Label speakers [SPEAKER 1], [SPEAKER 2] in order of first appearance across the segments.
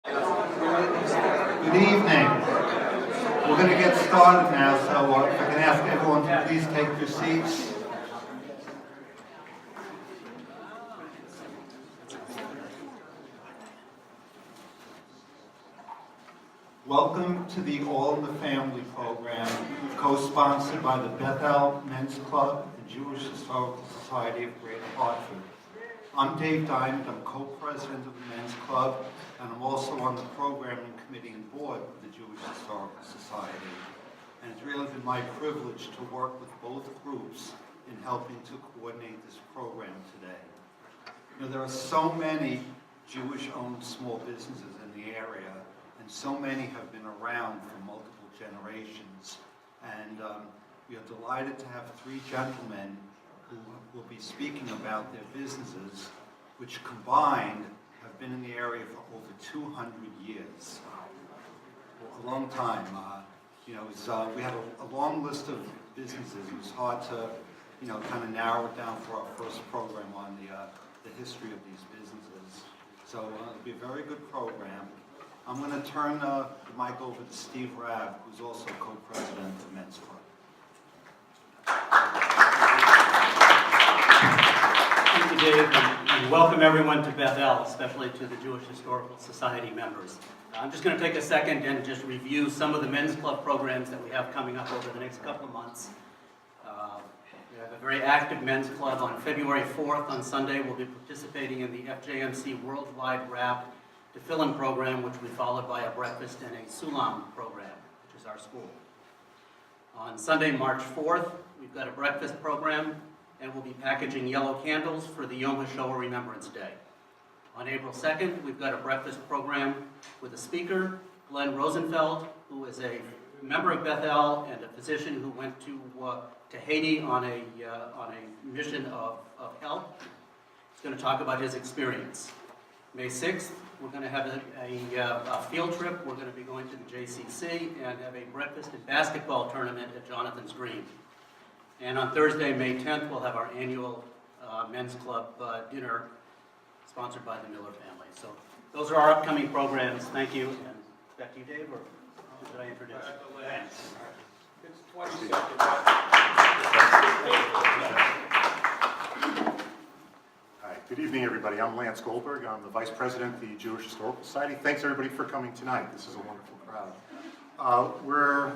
[SPEAKER 1] Good evening. We're going to get started now, so if I can ask everyone to please take your seats. Welcome to the All in the Family program, co-sponsored by the Bethel Men's Club and Jewish Historical Society of Greater Hartford. I'm Dave Diamond. I'm co-president of the Men's Club, and I'm also on the programming committee and board of the Jewish Historical Society. And it's really been my privilege to work with both groups in helping to coordinate this program today. You know, there are so many Jewish-owned small businesses in the area, and so many have been around for multiple generations. And we are delighted to have three gentlemen who will be speaking about their businesses, which combined have been in the area for over 200 years. A long time. We had a long list of businesses. It was hard to, kind of narrow it down for our first program on the history of these businesses. So it'll be a very good program. I'm going to turn the mic over to Steve Rabb, who's also co-president of the Men's Club.
[SPEAKER 2] Thank you, Dave, and welcome everyone to Bethel, especially to the Jewish Historical Society members. I'm just going to take a second and just review some of the Men's Club programs that we have coming up over the next couple of months. We have a very active Men's Club. On February 4th, on Sunday, we'll be participating in the FJMC Worldwide Wrap to Fill-In program, which will be followed by a breakfast and a Sulam program, which is our school. On Sunday, March 4th, we've got a breakfast program, and we'll be packaging yellow candles for the Yom HaShoah Remembrance Day. On April 2nd, we've got a breakfast program with a speaker, Glenn Rosenfeld, who is a member of Bethel and a physician who went to Haiti on a mission of help. He's going to talk about his experience. May 6th, we're going to have a field trip. We're going to be going to the JCC and have a breakfast and basketball tournament at Jonathan's Green. And on Thursday, May 10th, we'll have our annual Men's Club dinner sponsored by the Miller family. So those are our upcoming programs. Thank you. And back to you, Dave, or did I introduce you?
[SPEAKER 3] Lance. It's 20 seconds.
[SPEAKER 4] Hi, good evening, everybody. I'm Lance Goldberg. I'm the Vice President of the Jewish Historical Society. Thanks, everybody, for coming tonight. This is a wonderful crowd. We're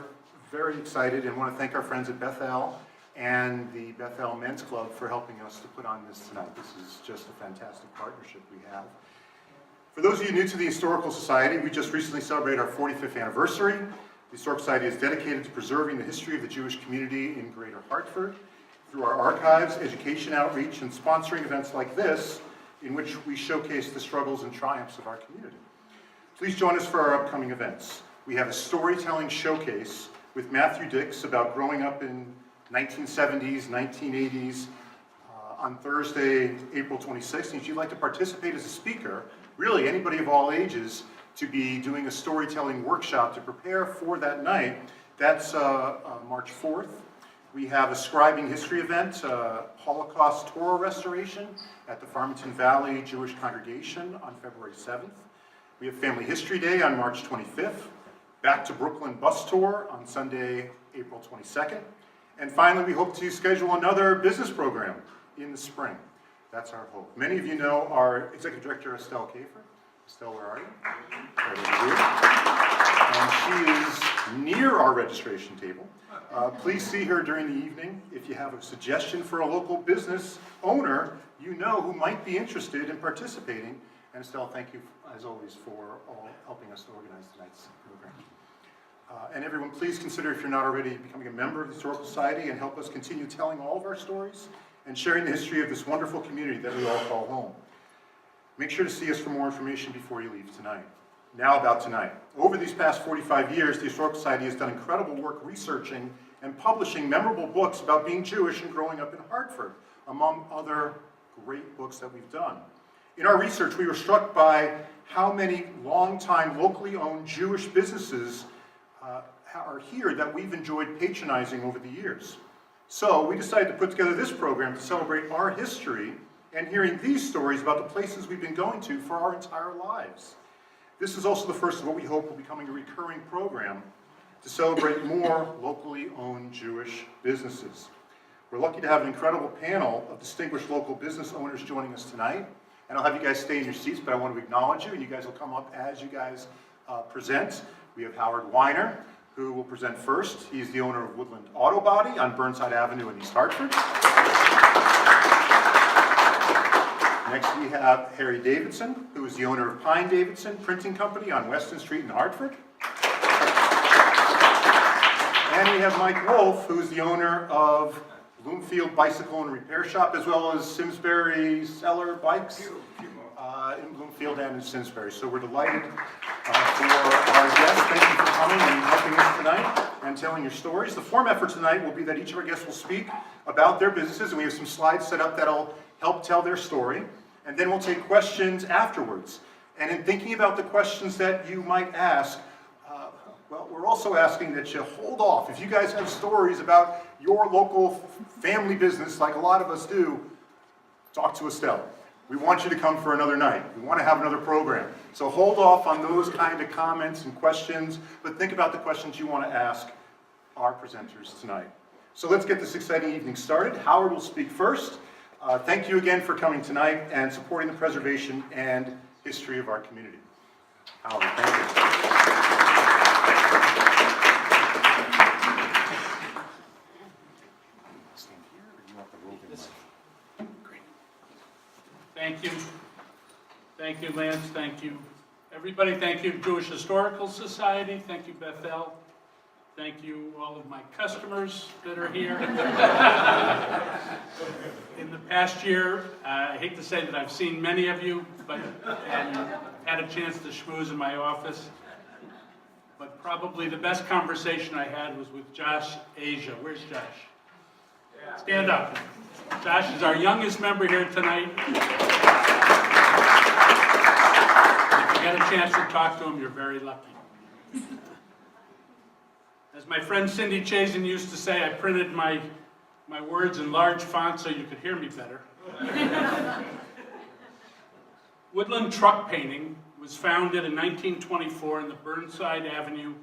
[SPEAKER 4] very excited and want to thank our friends at Bethel and the Bethel Men's Club for helping us to put on this tonight. This is just a fantastic partnership we have. For those of you new to the Historical Society, we just recently celebrated our 45th anniversary. The Historical Society is dedicated to preserving the history of the Jewish community in Greater Hartford through our archives, education outreach, and sponsoring events like this, in which we showcase the struggles and triumphs of our community. Please join us for our upcoming events. We have a storytelling showcase with Matthew Dix about growing up in 1970s, 1980s, on Thursday, April 26th. And if you'd like to participate as a speaker, really anybody of all ages, to be doing a storytelling workshop to prepare for that night, that's March 4th. We have a scribing history event, Holocaust Torah restoration at the Farmington Valley Jewish Congregation on February 7th. We have Family History Day on March 25th. Back to Brooklyn bus tour on Sunday, April 22nd. And finally, we hope to schedule another business program in the spring. That's our hope. Many of you know our Executive Director, Estelle Kafer. Estelle, where are you? Right over here. And she is near our registration table. Please see her during the evening. If you have a suggestion for a local business owner you know who might be interested in participating. And Estelle, thank you, as always, for helping us to organize tonight's program. And everyone, please consider, if you're not already, becoming a member of the Historical Society and help us continue telling all of our stories and sharing the history of this wonderful community that we all call home. Make sure to see us for more information before you leave tonight. Now about tonight. Over these past 45 years, the Historical Society has done incredible work researching and publishing memorable books about being Jewish and growing up in Hartford, among other great books that we've done. In our research, we were struck by how many longtime locally owned Jewish businesses are here that we've enjoyed patronizing over the years. So we decided to put together this program to celebrate our history and hearing these stories about the places we've been going to for our entire lives. This is also the first of what we hope will be becoming a recurring program to celebrate more locally owned Jewish businesses. We're lucky to have an incredible panel of distinguished local business owners joining us tonight. And I'll have you guys stay in your seats, but I want to acknowledge you, and you guys will come up as you guys present. We have Howard Weiner, who will present first. He's the owner of Woodland Auto Body on Burnside Avenue in East Hartford. Next we have Harry Davidson, who is the owner of Pine Davidson Printing Company on Weston Street in Hartford. And we have Mike Wolf, who is the owner of Bloomfield Bicycle and Repair Shop, as well as Simsbury Cellar Bikes in Bloomfield and in Simsbury. So we're delighted for our guests. Thank you for coming and helping us tonight and telling your stories. The format for tonight will be that each of our guests will speak about their businesses, and we have some slides set up that'll help tell their story. And then we'll take questions afterwards. And in thinking about the questions that you might ask, well, we're also asking that you hold off. If you guys have stories about your local family business, like a lot of us do, talk to Estelle. We want you to come for another night. We want to have another program. So hold off on those kind of comments and questions, but think about the questions you want to ask our presenters tonight. So let's get this exciting evening started. Howard will speak first. Thank you again for coming tonight and supporting the preservation and history of our community. Howard, thank you. Stand here, or you want the roving mic? Great.
[SPEAKER 3] Thank you. Thank you, Lance. Thank you. Everybody, thank you, Jewish Historical Society. Thank you, Bethel. Thank you, all of my customers that are here. In the past year, I hate to say that I've seen many of you, and had a chance to schmooze in my office. But probably the best conversation I had was with Josh Asia. Where's Josh? Stand up. Josh is our youngest member here tonight. If you get a chance to talk to him, you're very lucky. As my friend Cindy Chazen used to say, I printed my words in large font so you could hear me better. Woodland Truck Painting was founded in 1924 in the Burnside Avenue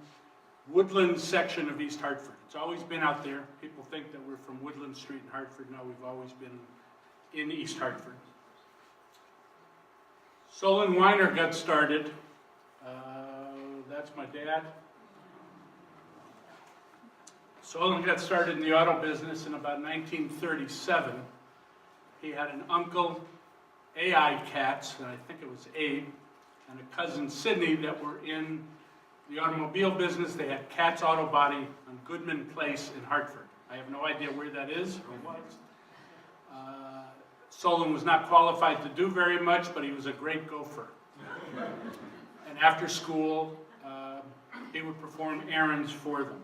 [SPEAKER 3] Woodland section of East Hartford. It's always been out there. People think that we're from Woodland Street in Hartford. No, we've always been in East Hartford. Solon Weiner got started. That's my dad. Solon got started in the auto business in about 1937. He had an uncle, A.I. Katz, and I think it was Abe, and a cousin, Sidney, that were in the automobile business. They had Katz Auto Body on Goodman Place in Hartford. I have no idea where that is or was. Solon was not qualified to do very much, but he was a great gopher. And after school, he would perform errands for them.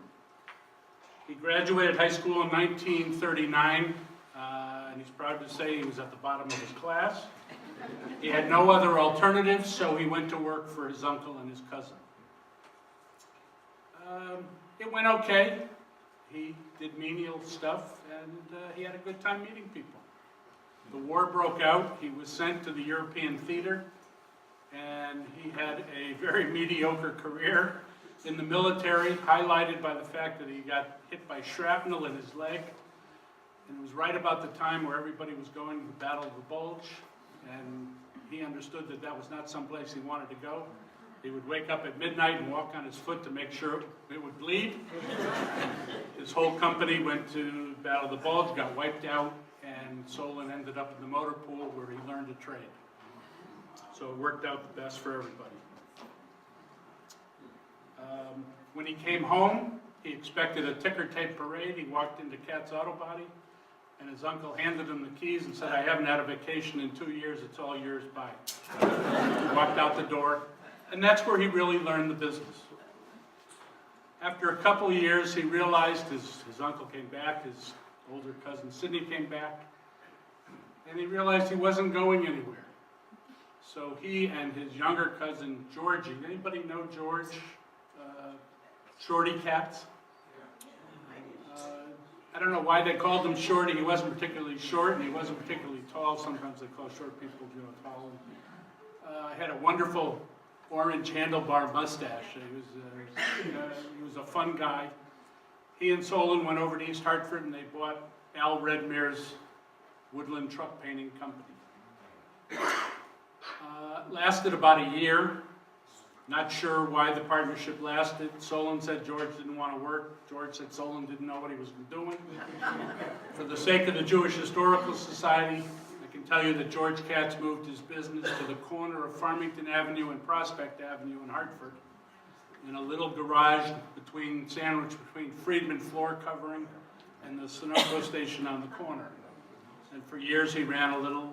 [SPEAKER 3] He graduated high school in 1939, and he's proud to say he was at the bottom of his class. He had no other alternatives, so he went to work for his uncle and his cousin. It went okay. He did menial stuff, and he had a good time meeting people. The war broke out. He was sent to the European theater, and he had a very mediocre career in the military, highlighted by the fact that he got hit by shrapnel in his leg. And it was right about the time where everybody was going to the Battle of the Bulge, and he understood that that was not someplace he wanted to go. He would wake up at midnight and walk on his foot to make sure it would bleed. His whole company went to Battle of the Bulge, got wiped out, and Solon ended up in the motor pool where he learned a trade. So it worked out the best for everybody. When he came home, he expected a ticker tape parade. He walked into Katz Auto Body, and his uncle handed him the keys and said, "I haven't had a vacation in 2 years, it's all yours, bye." He walked out the door, and that's where he really learned the business. After a couple of years, he realized his uncle came back, his older cousin Sidney came back, and he realized he wasn't going anywhere. So he and his younger cousin Georgie, anybody know George? Shorty Katz? I don't know why they called him Shorty. He wasn't particularly short, and he wasn't particularly tall. Sometimes they call short people, tall. Had a wonderful orange handlebar mustache. He was a fun guy. He and Solon went over to East Hartford and they bought Al Redmare's Woodland Truck Painting Company. Lasted about a year. Not sure why the partnership lasted. Solon said George didn't want to work. George said Solon didn't know what he was doing. For the sake of the Jewish Historical Society, I can tell you that George Katz moved his business to the corner of Farmington Avenue and Prospect Avenue in Hartford, in a little garage sandwiched between Friedman floor covering and the Sunoco station on the corner. And for years he ran a little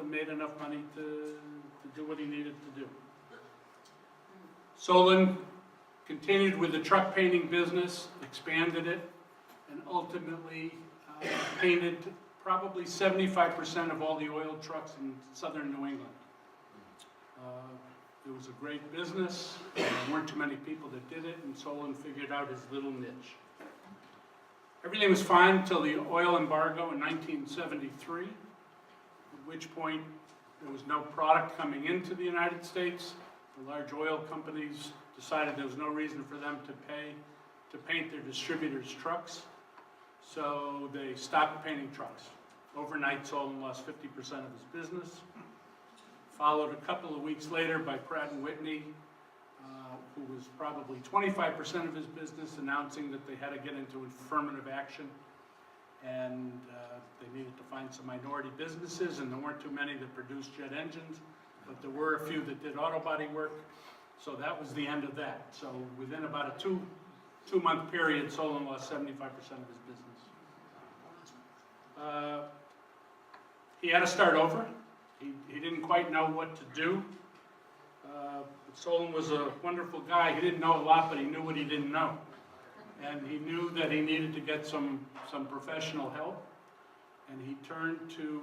[SPEAKER 3] and made enough money to do what he needed to do. Solon continued with the truck painting business, expanded it, and ultimately painted probably 75% of all the oil trucks in southern New England. It was a great business. There weren't too many people that did it, and Solon figured out his little niche. Everything was fine until the oil embargo in 1973, at which point there was no product coming into the United States. The large oil companies decided there was no reason for them to paint their distributors' trucks, so they stopped painting trucks. Overnight, Solon lost 50% of his business. Followed a couple of weeks later by Pratt & Whitney, who was probably 25% of his business, announcing that they had to get into affirmative action, and they needed to find some minority businesses, and there weren't too many that produced jet engines, but there were a few that did auto body work, so that was the end of that. So within about a two-month period, Solon lost 75% of his business. He had to start over. He didn't quite know what to do. Solon was a wonderful guy. He didn't know a lot, but he knew what he didn't know. And he knew that he needed to get some professional help. And he turned to,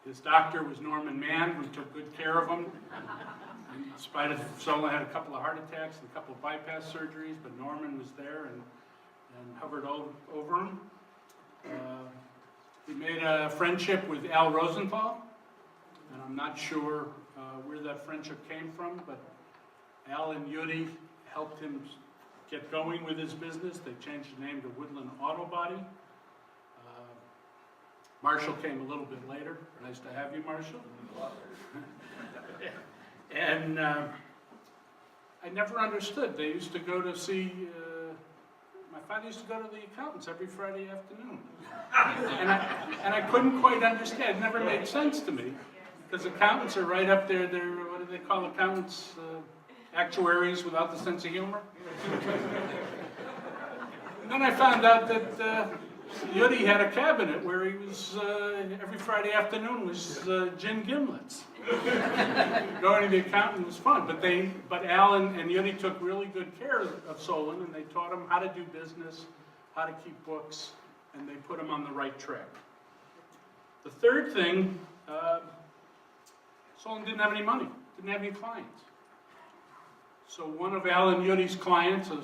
[SPEAKER 3] his doctor was Norman Mann, who took good care of him. In spite of, Solon had a couple of heart attacks and a couple of bypass surgeries, but Norman was there and hovered over him. He made a friendship with Al Rosenthal, and I'm not sure where that friendship came from, but Al and Yudi helped him get going with his business. They changed the name to Woodland Auto Body. Marshall came a little bit later. Nice to have you, Marshall. And I never understood. They used to go to see, my father used to go to the accountants every Friday afternoon. And I couldn't quite understand. It never made sense to me. Because accountants are right up there. They're, what do they call accountants? Actuaries without the sense of humor. And then I found out that Yudi had a cabinet where he was, every Friday afternoon was gin gimlets. Going to the accountant was fun, but Al and Yudi took really good care of Solon, and they taught him how to do business, how to keep books, and they put him on the right track. The third thing, Solon didn't have any money, didn't have any clients. So one of Al and Yudi's clients, a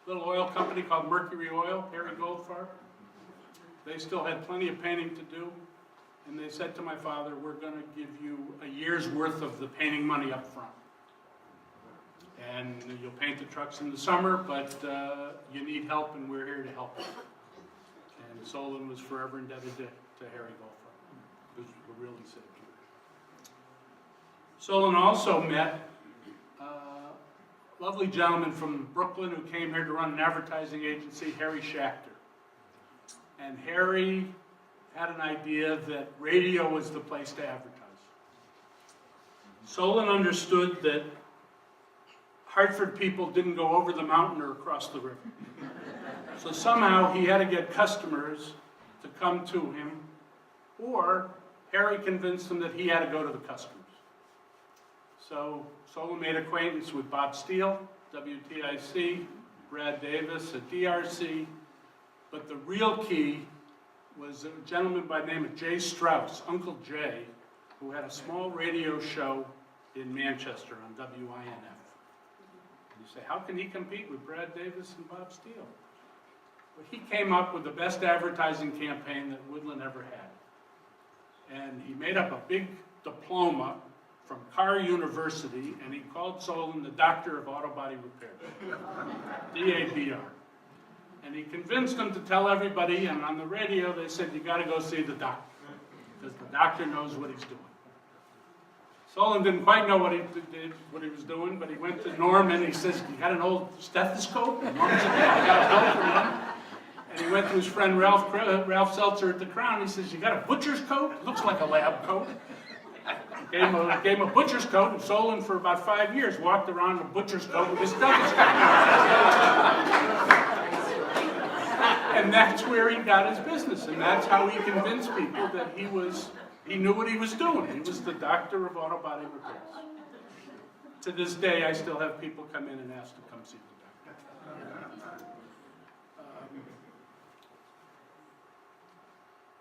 [SPEAKER 3] little oil company called Mercury Oil, Harry Goldfarb, they still had plenty of painting to do, and they said to my father, we're going to give you a year's worth of the painting money up front. And you'll paint the trucks in the summer, but you need help, and we're here to help you. And Solon was forever indebted to Harry Goldfarb. It was a really sick. Solon also met a lovely gentleman from Brooklyn who came here to run an advertising agency, Harry Schachter. And Harry had an idea that radio was the place to advertise. Solon understood that Hartford people didn't go over the mountain or across the river. So somehow he had to get customers to come to him, or Harry convinced him that he had to go to the customers. So Solon made acquaintance with Bob Steele, WTIC, Brad Davis at DRC, but the real key was a gentleman by the name of Jay Strauss, Uncle Jay, who had a small radio show in Manchester on WINF. And you say, how can he compete with Brad Davis and Bob Steele? Well, he came up with the best advertising campaign that Woodland ever had. And he made up a big diploma from Carr University, and he called Solon the doctor of auto body repair, DABR. And he convinced him to tell everybody, and on the radio they said, you gotta go see the doctor, because the doctor knows what he's doing. Solon didn't quite know what he was doing, but he went to Norm and he says, you got an old stethoscope? And Norm said, yeah, I got a bill from him. And he went to his friend Ralph Seltzer at the Crown. He says, you got a butcher's coat? Looks like a lab coat. Gave him a butcher's coat, and Solon for about 5 years walked around in a butcher's coat with his stethoscope. And that's where he got his business, and that's how he convinced people that he knew what he was doing. He was the doctor of auto body repairs. To this day, I still have people come in and ask to come see the doctor.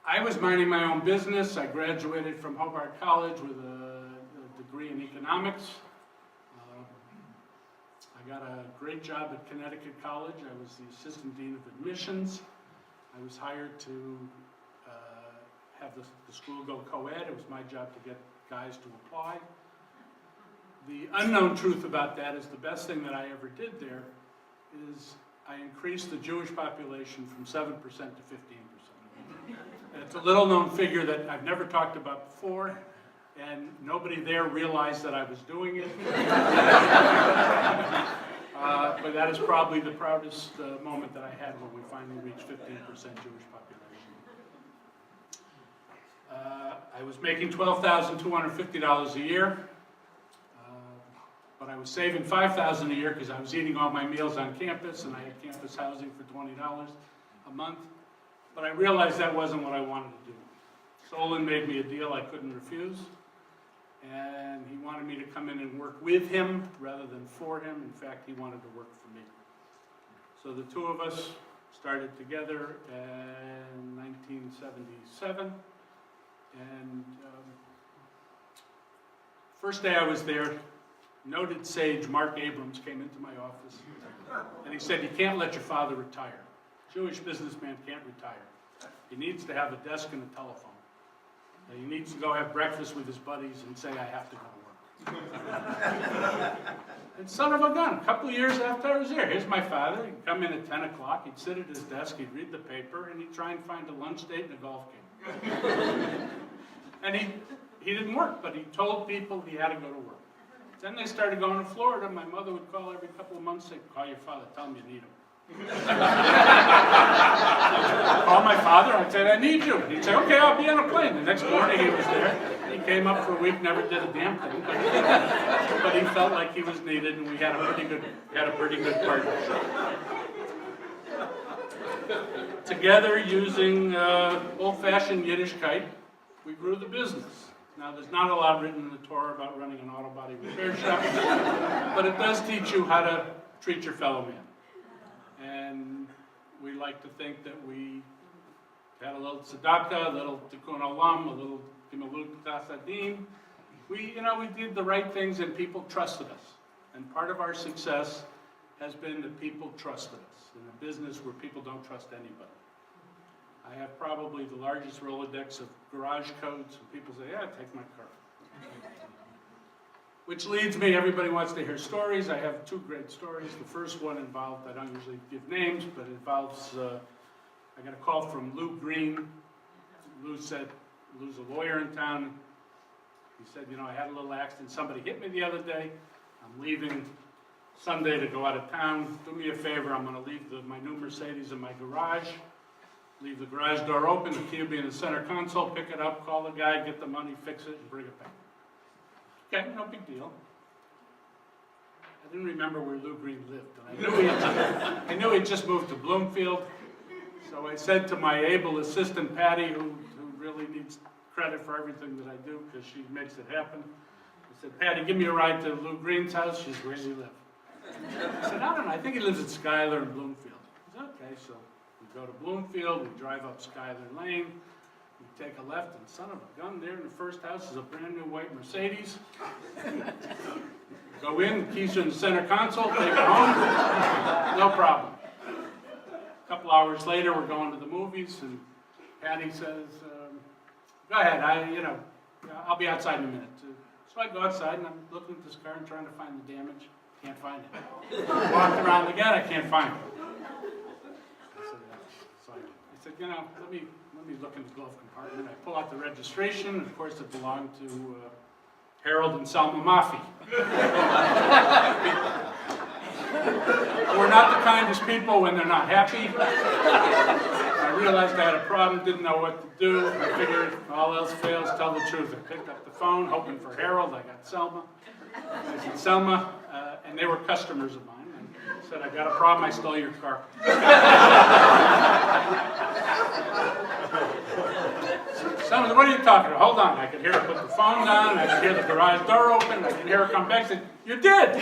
[SPEAKER 3] I was minding my own business. I graduated from Hobart College with a degree in economics. I got a great job at Connecticut College. I was the assistant dean of admissions. I was hired to have the school go co-ed. It was my job to get guys to apply. The unknown truth about that is the best thing that I ever did there is I increased the Jewish population from 7% to 15%. It's a little known figure that I've never talked about before, and nobody there realized that I was doing it. But that is probably the proudest moment that I had when we finally reached 15% Jewish population. I was making $12,250 a year, but I was saving $5,000 a year because I was eating all my meals on campus, and I had campus housing for $20 a month. But I realized that wasn't what I wanted to do. Solon made me a deal I couldn't refuse, and he wanted me to come in and work with him rather than for him. In fact, he wanted to work for me. So the two of us started together in 1977, and first day I was there, noted sage Mark Abrams came into my office, and he said, you can't let your father retire. Jewish businessman can't retire. He needs to have a desk and a telephone. And he needs to go have breakfast with his buddies and say, I have to go to work. And son of a gun, a couple of years after I was there, here's my father. He'd come in at 10 o'clock, he'd sit at his desk, he'd read the paper, and he'd try and find a lunch date and a golf game. And he didn't work, but he told people he had to go to work. Then they started going to Florida. My mother would call every couple of months, say, call your father, tell him you need him. Call my father, I'd say, I need you. He'd say, okay, I'll be on a plane. The next morning he was there. He came up for a week, never did a damn thing, but he felt like he was needed, and we had a pretty good partnership. Together, using old-fashioned Yiddishkeit, we grew the business. Now, there's not a lot written in the Torah about running an auto body repair shop, but it does teach you how to treat your fellow man. And we like to think that we had a little tzedakah, a little tikkun olam, a little gemilut chasadim. We did the right things, and people trusted us. And part of our success has been that people trusted us in a business where people don't trust anybody. I have probably the largest Rolodex of garage codes, and people say, yeah, take my car. Which leads me, everybody wants to hear stories. I have two great stories. The first one involved, I don't usually give names, but it involves, I got a call from Lou Green. Lou's a lawyer in town. He said, I had a little accident. Somebody hit me the other day. I'm leaving Sunday to go out of town. Do me a favor, I'm gonna leave my new Mercedes in my garage. Leave the garage door open, the key will be in the center console, pick it up, call the guy, get the money, fix it, and bring it back. Okay, no big deal. I didn't remember where Lou Green lived, and I knew he just moved to Bloomfield. So I said to my able assistant, Patty, who really needs credit for everything that I do, because she makes it happen. I said, Patty, give me a ride to Lou Green's house. She's where do you live? I said, I don't know, I think he lives at Schuyler in Bloomfield. I said, okay, so we go to Bloomfield, we drive up Schuyler Lane, we take a left, and son of a gun, there in the first house is a brand new white Mercedes. Go in, the keys are in the center console, take it home, no problem. A couple hours later, we're going to the movies, and Patty says, go ahead, I'll be outside in a minute. So I go outside and I'm looking at this car and trying to find the damage. Can't find it. Walked around again, I can't find it. I said, you know, let me look in the glove compartment. I pull out the registration, and of course it belonged to Harold and Selma Maffei. We're not the kindest people when they're not happy. I realized I had a problem, didn't know what to do. I figured, all else fails, tell the truth. I picked up the phone, hoping for Harold. I got Selma. I said, Selma, and they were customers of mine. I said, I got a problem, I stole your car. Selma said, what are you talking about? Hold on. I could hear her put the phone down. I could hear the garage door open. I could hear her come back and say, you did.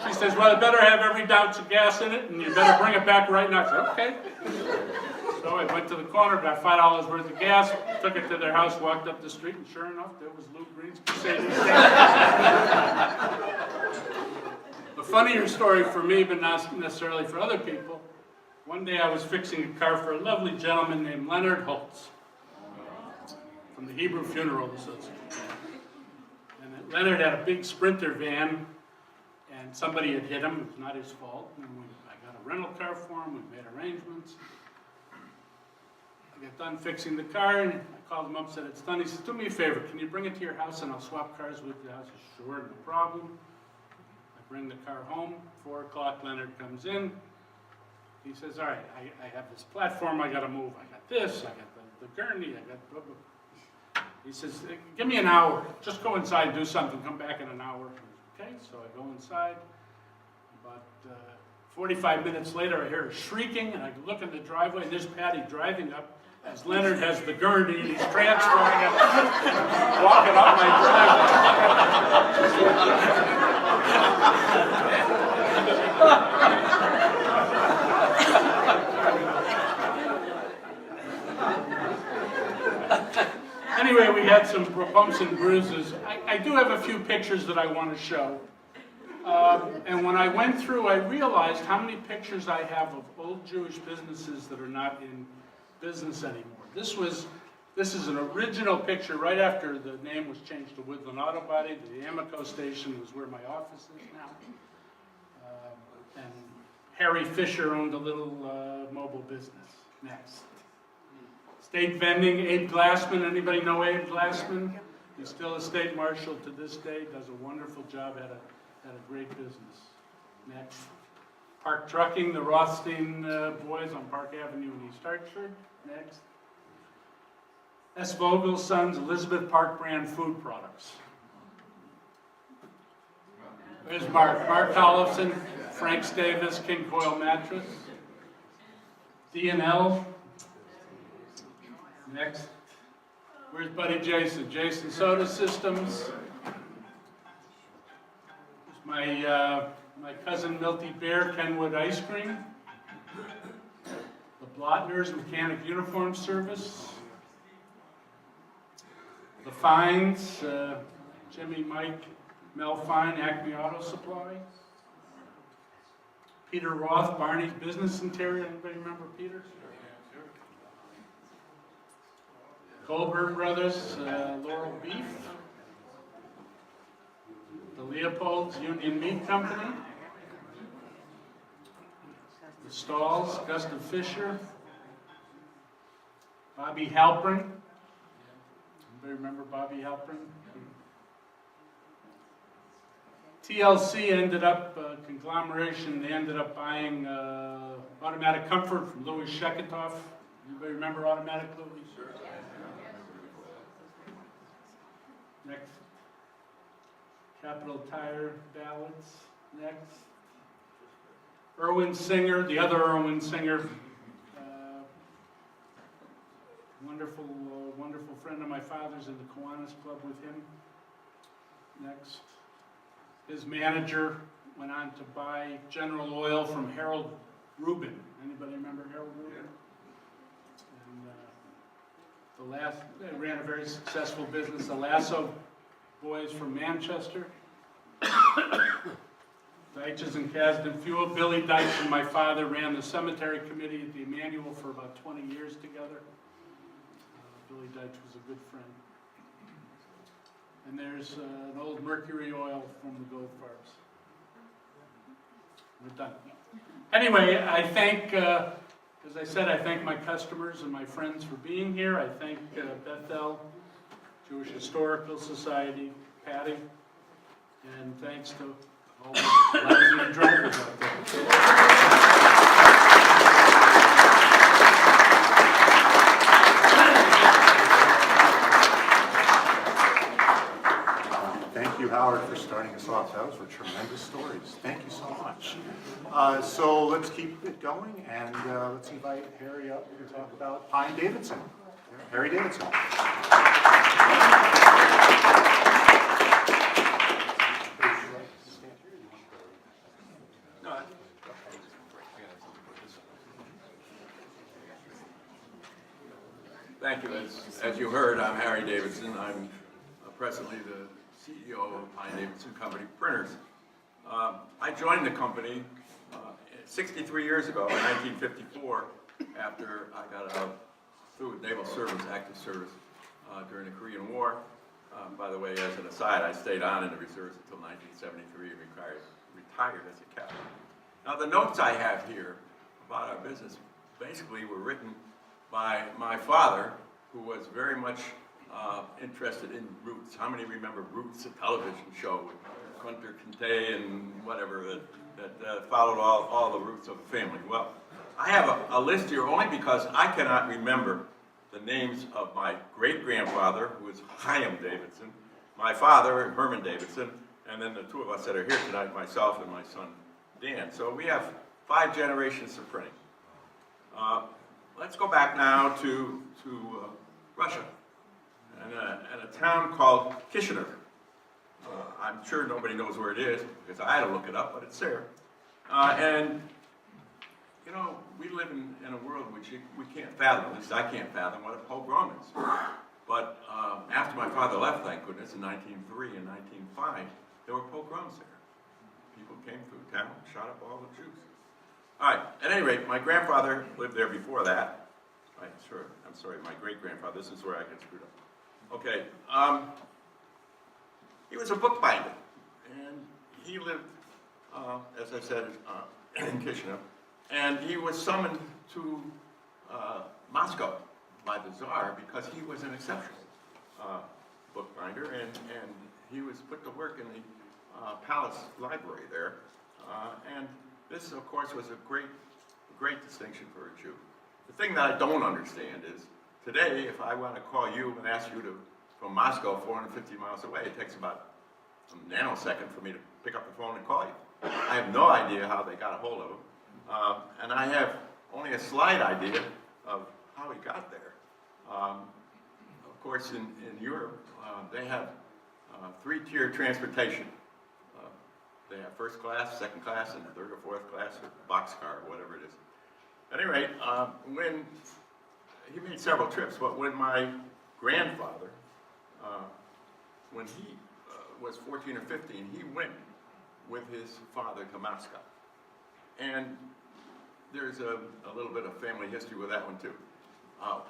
[SPEAKER 3] She says, well, it better have every ounce of gas in it, and you better bring it back right now. I said, okay. So I went to the corner, got $5 worth of gas, took it to their house, walked up the street, and sure enough, there was Lou Green's Mercedes. A funnier story for me, but not necessarily for other people. One day I was fixing a car for a lovely gentleman named Leonard Holtz from the Hebrew Funeral Association. And Leonard had a big Sprinter van, and somebody had hit him. It was not his fault. And I got a rental car for him. We made arrangements. I got done fixing the car, and I called him up and said, it's done. He said, do me a favor. Can you bring it to your house, and I'll swap cars with you? I said, sure, no problem. I bring the car home. 4 o'clock, Leonard comes in. He says, all right, I have this platform I got to move. I got this, I got the gurney, I got blah, blah. He says, give me an hour. Just go inside, do something, come back in an hour. Okay, so I go inside. About 45 minutes later, I hear her shrieking, and I look in the driveway, and there's Patty driving up as Leonard has the gurney, and he's transferring it, walking up my driveway. Anyway, we had some bumps and bruises. I do have a few pictures that I want to show. And when I went through, I realized how many pictures I have of old Jewish businesses that are not in business anymore. This is an original picture right after the name was changed to Woodland Auto Body. The Amico station was where my office is now. And Harry Fisher owned a little mobile business. Next. State vending, Abe Glassman. Anybody know Abe Glassman? He's still a state marshal to this day. Does a wonderful job. Had a great business. Next. Park Trucking, the Rothstein boys on Park Avenue in East Hartford. Next. S. Vogel Sons, Elizabeth Park brand food products. There's Mark. Mark Tollefson, Frank Davis, King Coil Mattress. D&L. Next. Where's Buddy Jason? Jason Soda Systems. There's my cousin Milty Bear, Kenwood Ice Cream. The Blotners Mechanic Uniform Service. The Fines, Jimmy, Mike, Mel Fine, Acme Auto Supply. Peter Roth, Barney's Business Interior. Anybody remember Peter? Goldberg Brothers, Laurel Beef. The Leopold's Union Meat Company. The Stalls, Gustav Fisher. Bobby Halpern. Anybody remember Bobby Halpern? TLC ended up, conglomeration, they ended up buying Automatic Comfort from Louis Sheketoff. Anybody remember Automatic Louis? Sure. Next. Capital Tire Ballads. Next. Irwin Singer, the other Irwin Singer. Wonderful friend of my father's in the Kiwanis Club with him. Next. His manager went on to buy General Oil from Harold Rubin. Anybody remember Harold Rubin? And they ran a very successful business. The Lasso boys from Manchester. Deitches and Kasdan Fuel. Billy Deitch and my father ran the cemetery committee at the Emmanuel for about 20 years together. Billy Deitch was a good friend. And there's an old mercury oil from the goat farms. We're done. Anyway, I thank, as I said, I thank my customers and my friends for being here. I thank Bethel, Jewish Historical Society, Patty, and thanks to all the lousy drivers out there.
[SPEAKER 4] Thank you, Howard, for starting us off. Those were tremendous stories. Thank you so much. So let's keep it going, and let's invite Harry up to talk about Pine Davidson. Harry Davidson.
[SPEAKER 5] Thank you. As you heard, I'm Harry Davidson. I'm presently the CEO of Pine Davidson Company Printers. I joined the company 63 years ago in 1954 after I got out through naval service, active service during the Korean War. By the way, as an aside, I stayed on in the reserves until 1973 and retired as a captain. Now the notes I have here about our business basically were written by my father, who was very much interested in Roots. How many remember Roots, a television show with Kunter Kinte and whatever that followed all the roots of the family? Well, I have a list here only because I cannot remember the names of my great-grandfather, who was Chaim Davidson, my father, Herman Davidson, and then the two of us that are here tonight, myself and my son, Dan. So we have 5 generations of printing. Let's go back now to Russia and a town called Kishinev. I'm sure nobody knows where it is because I had to look it up, but it's there. And you know, we live in a world which we can't fathom, at least I can't fathom what a pogrom is. But after my father left, thank goodness, in 1903 and 1905, there were pogroms there. People came through town, shot up all the Jews. All right, at any rate, my grandfather lived there before that. I'm sorry, my great-grandfather, this is where I get screwed up. Okay, he was a bookbinder, and he lived, as I said, in Kishinev, and he was summoned to Moscow by the Tsar because he was an exceptional bookbinder, and he was put to work in the palace library there, and this, of course, was a great distinction for a Jew. The thing that I don't understand is, today, if I want to call you and ask you to, from Moscow, 450 miles away, it takes about a nanosecond for me to pick up the phone and call you. I have no idea how they got a hold of him, and I have only a slight idea of how he got there. Of course, in Europe, they have 3-tier transportation. They have first class, second class, and third or fourth class, or boxcar, or whatever it is. At any rate, when he made several trips, but when my grandfather, when he was 14 or 15, he went with his father to Moscow. And there's a little bit of family history with that one too.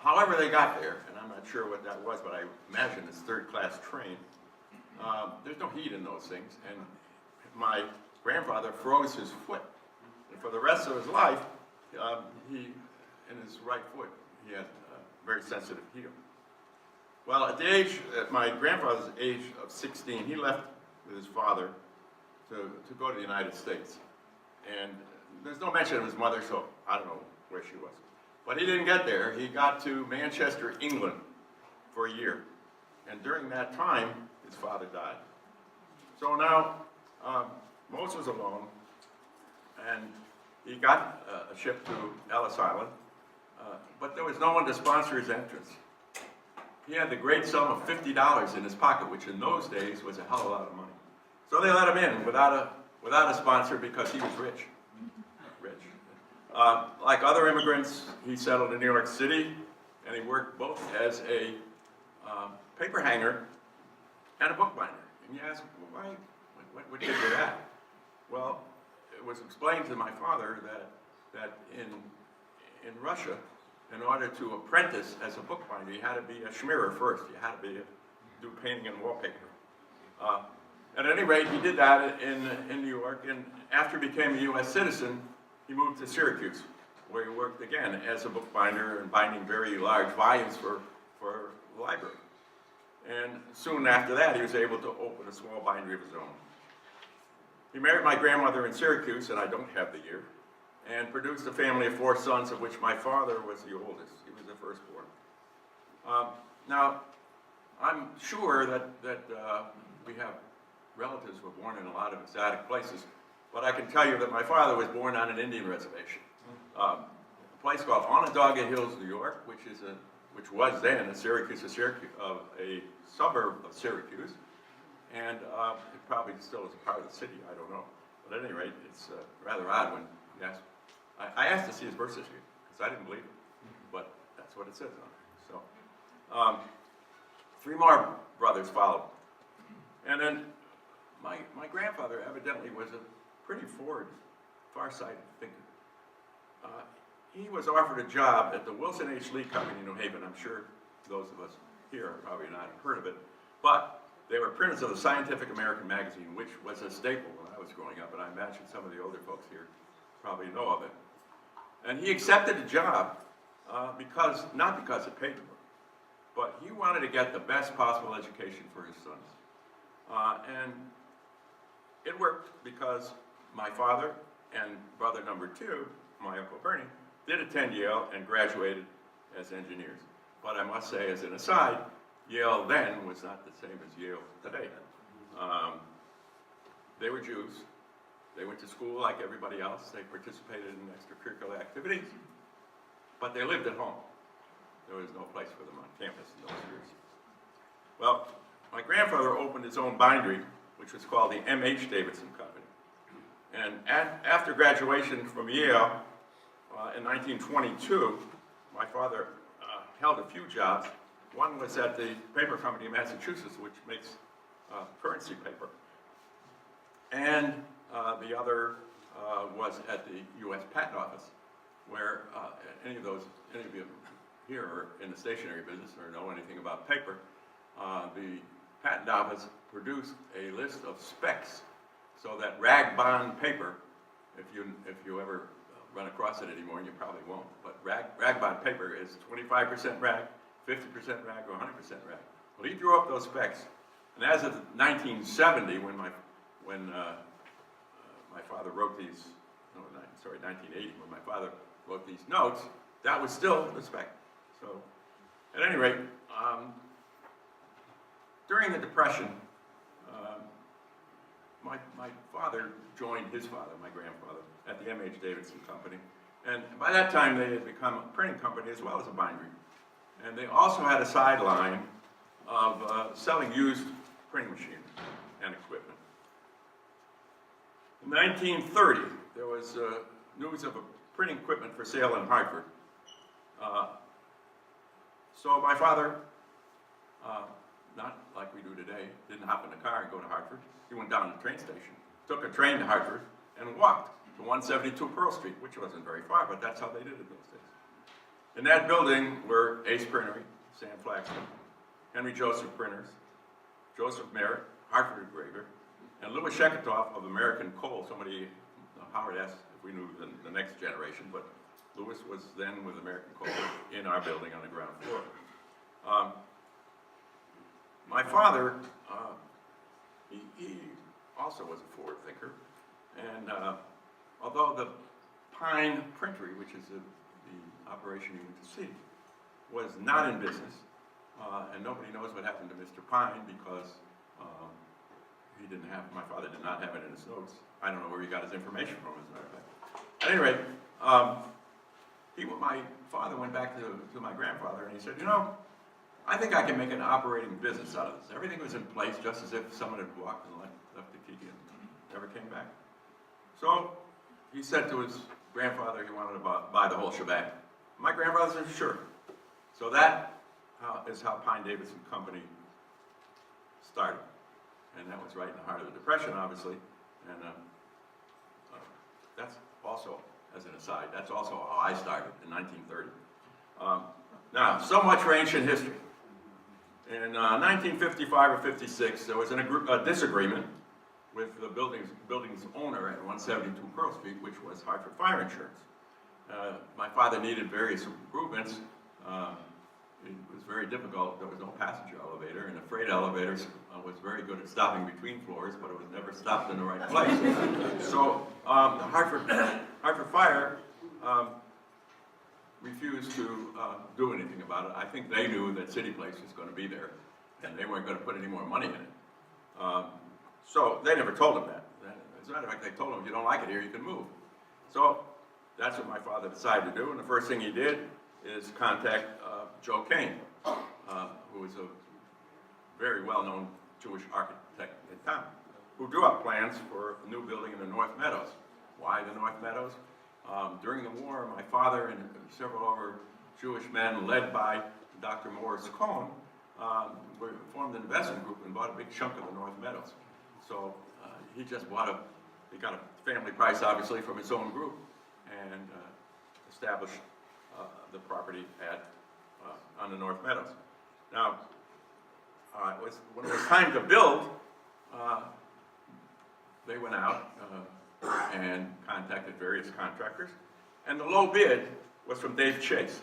[SPEAKER 5] However they got there, and I'm not sure what that was, but I imagine it's third-class train. There's no heat in those things, and my grandfather froze his foot. And for the rest of his life, in his right foot, he had a very sensitive heel. Well, at my grandfather's age of 16, he left with his father to go to the United States. And there's no mention of his mother, so I don't know where she was. But he didn't get there. He got to Manchester, England for a year. And during that time, his father died. So now, Moses was alone, and he got a ship to Ellis Island, but there was no one to sponsor his entrance. He had the great sum of $50 in his pocket, which in those days was a hell of a lot of money. So they let him in without a sponsor because he was rich. Like other immigrants, he settled in New York City, and he worked both as a paper hanger and a bookbinder. And you ask, well, why? What did you do that? Well, it was explained to my father that in Russia, in order to apprentice as a bookbinder, you had to be a schmirrer first. You had to do painting and wallpaper. At any rate, he did that in New York, and after he became a U.S. citizen, he moved to Syracuse, where he worked again as a bookbinder and binding very large volumes for the library. And soon after that, he was able to open a small bindery of his own. He married my grandmother in Syracuse, and I don't have the year, and produced a family of 4 sons, of which my father was the oldest. He was the firstborn. Now, I'm sure that we have relatives who were born in a lot of exotic places, but I can tell you that my father was born on an Indian reservation, a place called Onondaga Hills, New York, which was then a suburb of Syracuse, and it probably still is a part of the city, I don't know. But at any rate, it's rather odd when you ask. I asked to see his birth certificate, because I didn't believe it, but that's what it says on it. So, 3 more brothers followed. And then my grandfather evidently was a pretty far-sighted thinker. He was offered a job at the Wilson H. Lee Company in New Haven. I'm sure those of us here have probably not heard of it, but they were printers of the Scientific American magazine, which was a staple when I was growing up, and I imagine some of the older folks here probably know of it. And he accepted the job not because it paid more, but he wanted to get the best possible education for his sons. And it worked because my father and brother number 2, my Uncle Bernie, did attend Yale and graduated as engineers. But I must say, as an aside, Yale then was not the same as Yale today. They were Jews. They went to school like everybody else. They participated in extracurricular activities, but they lived at home. There was no place for them on campus in those years. Well, my grandfather opened his own bindery, which was called the M.H. Davidson Company. And after graduation from Yale in 1922, my father held a few jobs. One was at the paper company in Massachusetts, which makes currency paper. And the other was at the U.S. Patent Office, where any of you here are in the stationery business or know anything about paper, the Patent Office produced a list of specs so that rag bond paper, if you ever run across it anymore, and you probably won't, but rag bond paper is 25% rag, 50% rag, or 100% rag. Well, he drew up those specs, and as of 1970, when my father wrote these, 1980, when my father wrote these notes, that was still the spec. So, at any rate, during the Depression, my father joined his father, my grandfather, at the M.H. Davidson Company. And by that time, they had become a printing company as well as a bindery. And they also had a sideline of selling used printing machines and equipment. In 1930, there was news of a printing equipment for sale in Hartford. So my father, not like we do today, didn't hop in the car and go to Hartford. He went down to the train station, took a train to Hartford, and walked to 172 Pearl Street, which wasn't very far, but that's how they did it those days. In that building were Ace Printery, Sam Flaxman, Henry Joseph Printers, Joseph Merritt, Hartford engraver, and Louis Sheketoff of American Coal. Somebody, Howard asked if we knew the next generation, but Louis was then with American Coal in our building on the ground floor. My father, he also was a forward thinker, and although the Pine Printery, which is the operation you went to see, was not in business, and nobody knows what happened to Mr. Pine because my father did not have it in his notes. I don't know where he got his information from, as a matter of fact. At any rate, my father went back to my grandfather and he said, I think I can make an operating business out of this. Everything was in place just as if someone had walked and left the key and never came back. So he said to his grandfather he wanted to buy the whole shebang. My grandfather said, sure. So that is how Pine Davidson Company started. And that was right in the heart of the Depression, obviously. And that's also, as an aside, that's also how I started in 1930. Now, so much for ancient history. In 1955 or 56, there was a disagreement with the building's owner at 172 Pearl Street, which was Hartford Fire Insurance. My father needed various improvements. It was very difficult. There was no passenger elevator, and the freight elevator was very good at stopping between floors, but it was never stopped in the right place. So the Hartford Fire refused to do anything about it. I think they knew that City Place was going to be there, and they weren't going to put any more money in it. So they never told him that. As a matter of fact, they told him, if you don't like it here, you can move. So that's what my father decided to do, and the first thing he did is contact Joe Kane, who was a very well-known Jewish architect in town, who drew up plans for a new building in the North Meadows. Why the North Meadows? During the war, my father and several other Jewish men, led by Dr. Morris Cohn, formed an investment group and bought a big chunk of the North Meadows. So he got a family price, obviously, from his own group, and established the property on the North Meadows. Now, when it was time to build, they went out and contacted various contractors, and the low bid was from Dave Chase.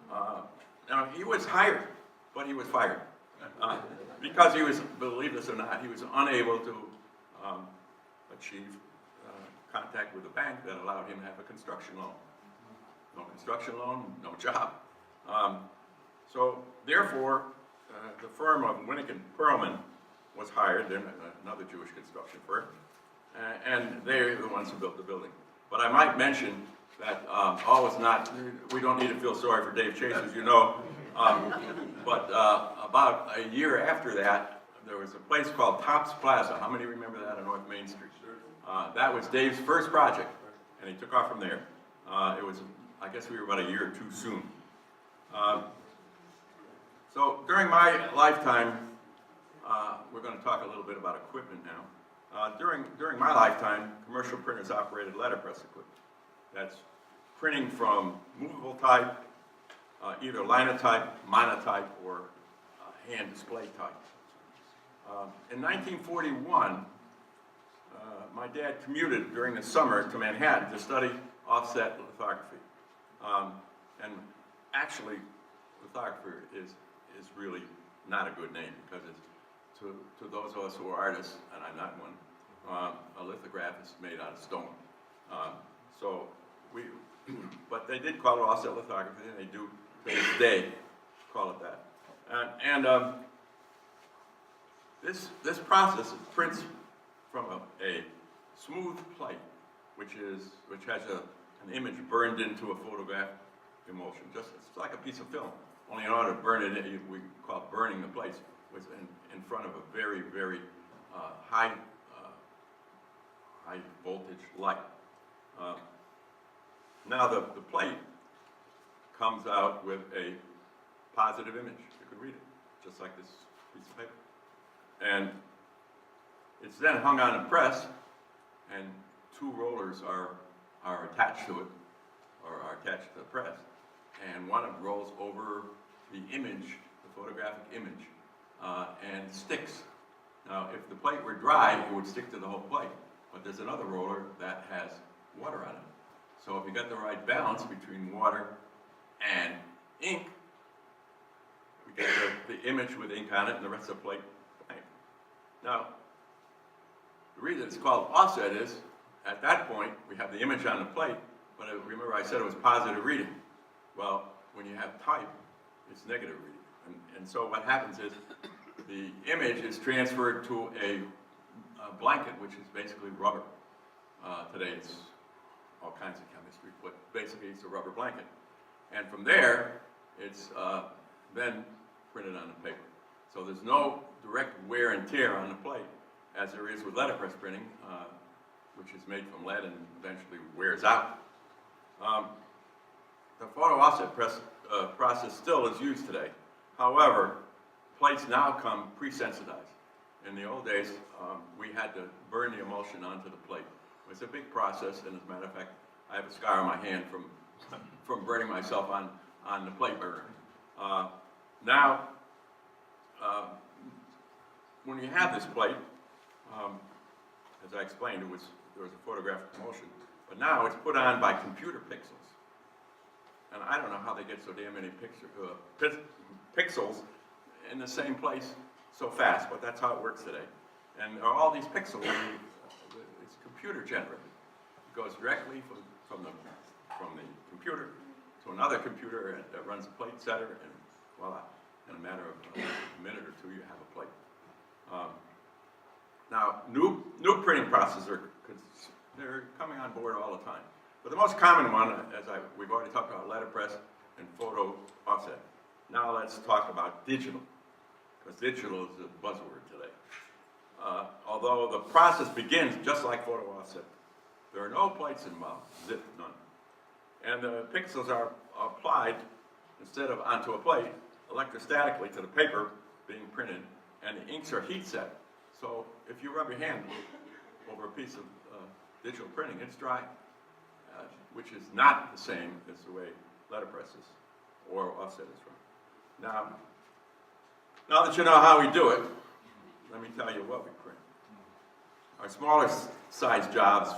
[SPEAKER 5] Now, he was hired, but he was fired because he was, believe this or not, he was unable to achieve contact with a bank that allowed him to have a construction loan. No construction loan, no job. So therefore, the firm of Winnick and Perlman was hired, they're another Jewish construction firm, and they're the ones who built the building. But I might mention that all is not, we don't need to feel sorry for Dave Chase, as you know, but about a year after that, there was a place called Tops Plaza. How many remember that on North Main Street? That was Dave's first project, and he took off from there. It was, I guess we were about a year or two soon. So during my lifetime, we're going to talk a little bit about equipment now. During my lifetime, commercial printers operated letterpress equipment. That's printing from movable type, either linotype, monotype, or hand display type. In 1941, my dad commuted during the summer to Manhattan to study offset lithography. And actually, lithography is really not a good name, because it's, to those of us who are artists, and I'm not one, a lithograph is made out of stone. But they did call it offset lithography, and they do to this day call it that. This process prints from a smooth plate, which has an image burned into a photograph emulsion. It's like a piece of film. Only in order to burn it, we call it burning the place, was in front of a very, very high voltage light. Now the plate comes out with a positive image. You can read it, just like this piece of paper. And it's then hung on a press, and two rollers are attached to it, or are attached to the press. And one of them rolls over the image, the photographic image, and sticks. Now, if the plate were dry, it would stick to the whole plate. But there's another roller that has water on it. So if you got the right balance between water and ink, we get the image with ink on it, and the rest of the plate blank. Now, the reason it's called offset is, at that point, we have the image on the plate, but remember I said it was positive reading. Well, when you have type, it's negative reading. And so what happens is, the image is transferred to a blanket, which is basically rubber. Today it's all kinds of chemistry, but basically it's a rubber blanket. And from there, it's then printed on the paper. So there's no direct wear and tear on the plate, as there is with letterpress printing, which is made from lead and eventually wears out. The photo offset process still is used today. However, plates now come pre-sensitized. In the old days, we had to burn the emulsion onto the plate. It was a big process, and as a matter of fact, I have a scar on my hand from burning myself on the plate burner. Now, when you have this plate, as I explained, there was a photographic promotion, but now it's put on by computer pixels. And I don't know how they get so damn many pixels in the same place so fast, but that's how it works today. And all these pixels, it's computer generated. It goes directly from the computer to another computer that runs a plate setter, and voila, in a matter of a minute or two, you have a plate. Now, new printing processes they're coming on board all the time. But the most common one, we've already talked about letterpress and photo offset. Now let's talk about digital, because digital is a buzzword today. Although the process begins just like photo offset. There are no plates involved, zip, none. And the pixels are applied, instead of onto a plate, electrostatically to the paper being printed, and the inks are heat set. So if you rub your hand over a piece of digital printing, it's dry, which is not the same as the way letterpress is or offset is run. Now that you know how we do it, let me tell you what we print. Our smaller size jobs,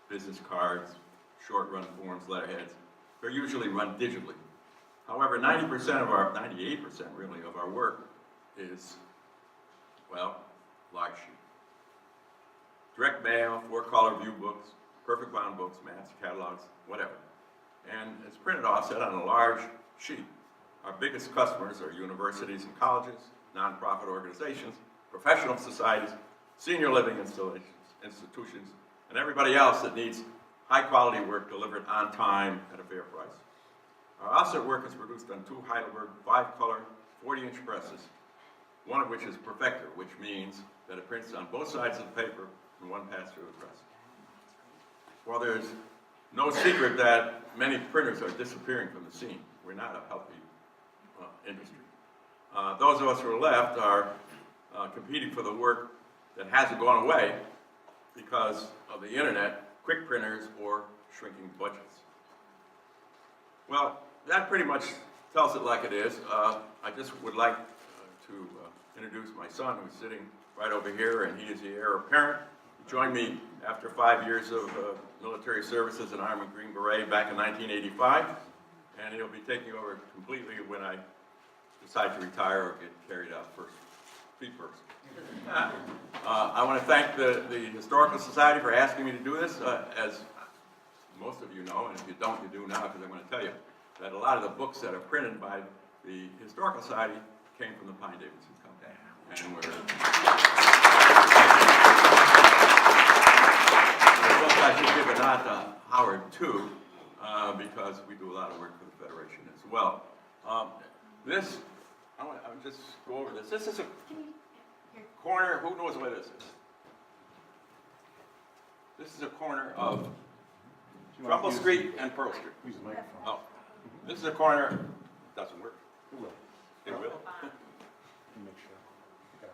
[SPEAKER 5] business cards, short run forms, letterheads, they're usually run digitally. However, 98% really of our work is, well, large sheet. Direct mail, 4-color view books, perfect bound books, maps, catalogs, whatever. And it's printed offset on a large sheet. Our biggest customers are universities and colleges, nonprofit organizations, professional societies, senior living institutions, and everybody else that needs high-quality work delivered on time at a fair price. Our offset work is produced on 2 Heidelberg 5-color 40-inch presses, one of which is perfector, which means that it prints on both sides of the paper in one pass through the press. While there's no secret that many printers are disappearing from the scene, we're not a healthy industry. Those of us who are left are competing for the work that hasn't gone away because of the internet, quick printers, or shrinking budgets. Well, that pretty much tells it like it is. I just would like to introduce my son, who's sitting right over here, and he is the heir apparent. He joined me after 5 years of military service as an Army Green Beret back in 1985, and he'll be taking over completely when I decide to retire or get carried out feet first. I want to thank the Historical Society for asking me to do this. As most of you know, and if you don't, you do now, because I'm going to tell you that a lot of the books that are printed by the Historical Society came from the Pine-Davidson Company. And the book I should give a nod to Howard, too, because we do a lot of work for the Federation as well. I'll just go over this. This is a corner, who knows where this is? This is a corner of Trumbull Street and Pearl Street.
[SPEAKER 4] Use the microphone.
[SPEAKER 5] Oh, this is a corner, doesn't work.
[SPEAKER 4] It will.
[SPEAKER 5] It will?
[SPEAKER 4] Make sure. You gotta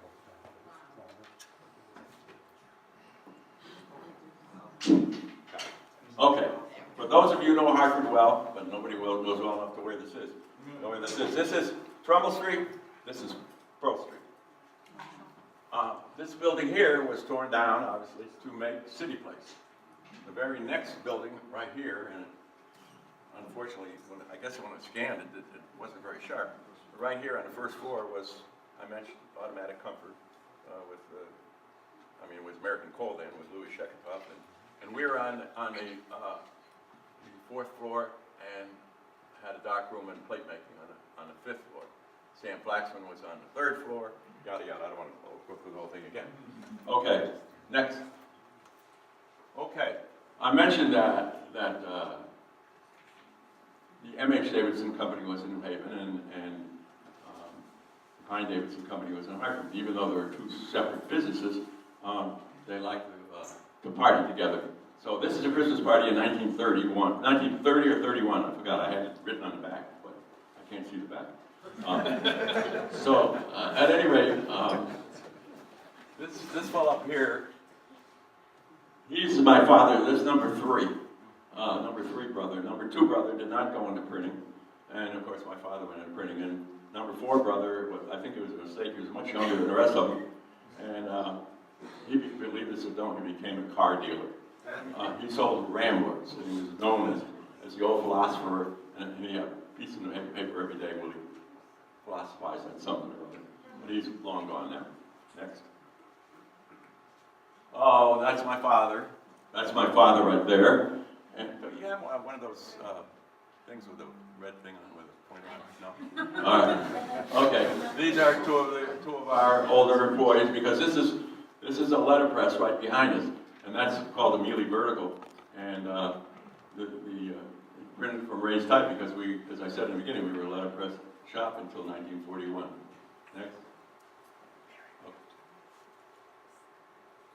[SPEAKER 4] hold
[SPEAKER 5] Okay, for those of you who know Hartford well, but nobody knows well enough to where this is. Know where this is. This is Trumbull Street, this is Pearl Street. This building here was torn down, obviously, to make City Place. The very next building right here, and unfortunately, I guess when it scanned, it wasn't very sharp. But right here on the first floor was, I mentioned, Automatic Comfort it was American Coal then with Louis Sheketoff, and we were on the 4th floor and had a dark room and plate making on the 5th floor. Sam Flaxman was on the 3rd floor, yada yada. I don't want to go through the whole thing again. Okay, next. Okay, I mentioned that the M.H. Davidson Company was in New Haven and Pine-Davidson Company was in Hartford. Even though there were 2 separate businesses, they liked to party together. So this is a Christmas party in 1931, 1930 or 31, I forgot, I had it written on the back, but I can't see the back. At any rate, this fellow up here, he's my father. This is number 3 brother. Number 2 brother did not go into printing, and of course my father went into printing. And number 4 brother, I think it was a mistake, he was much younger than the rest of them, and he, believe this or don't, he became a car dealer. He sold ramblers, and he was known as the old philosopher, and he had a piece in the paper every day where he philosophized on something or other. But he's long gone now. Next. Oh, that's my father. That's my father right there. And yeah, one of those things with the red thing on with a point on it. No. All right. Okay. These are two of our older employees, because this is a letterpress right behind us, and that's called a Mealy Vertical, and printed from raised type because we, as I said in the beginning, we were a letterpress shop until 1941. Next.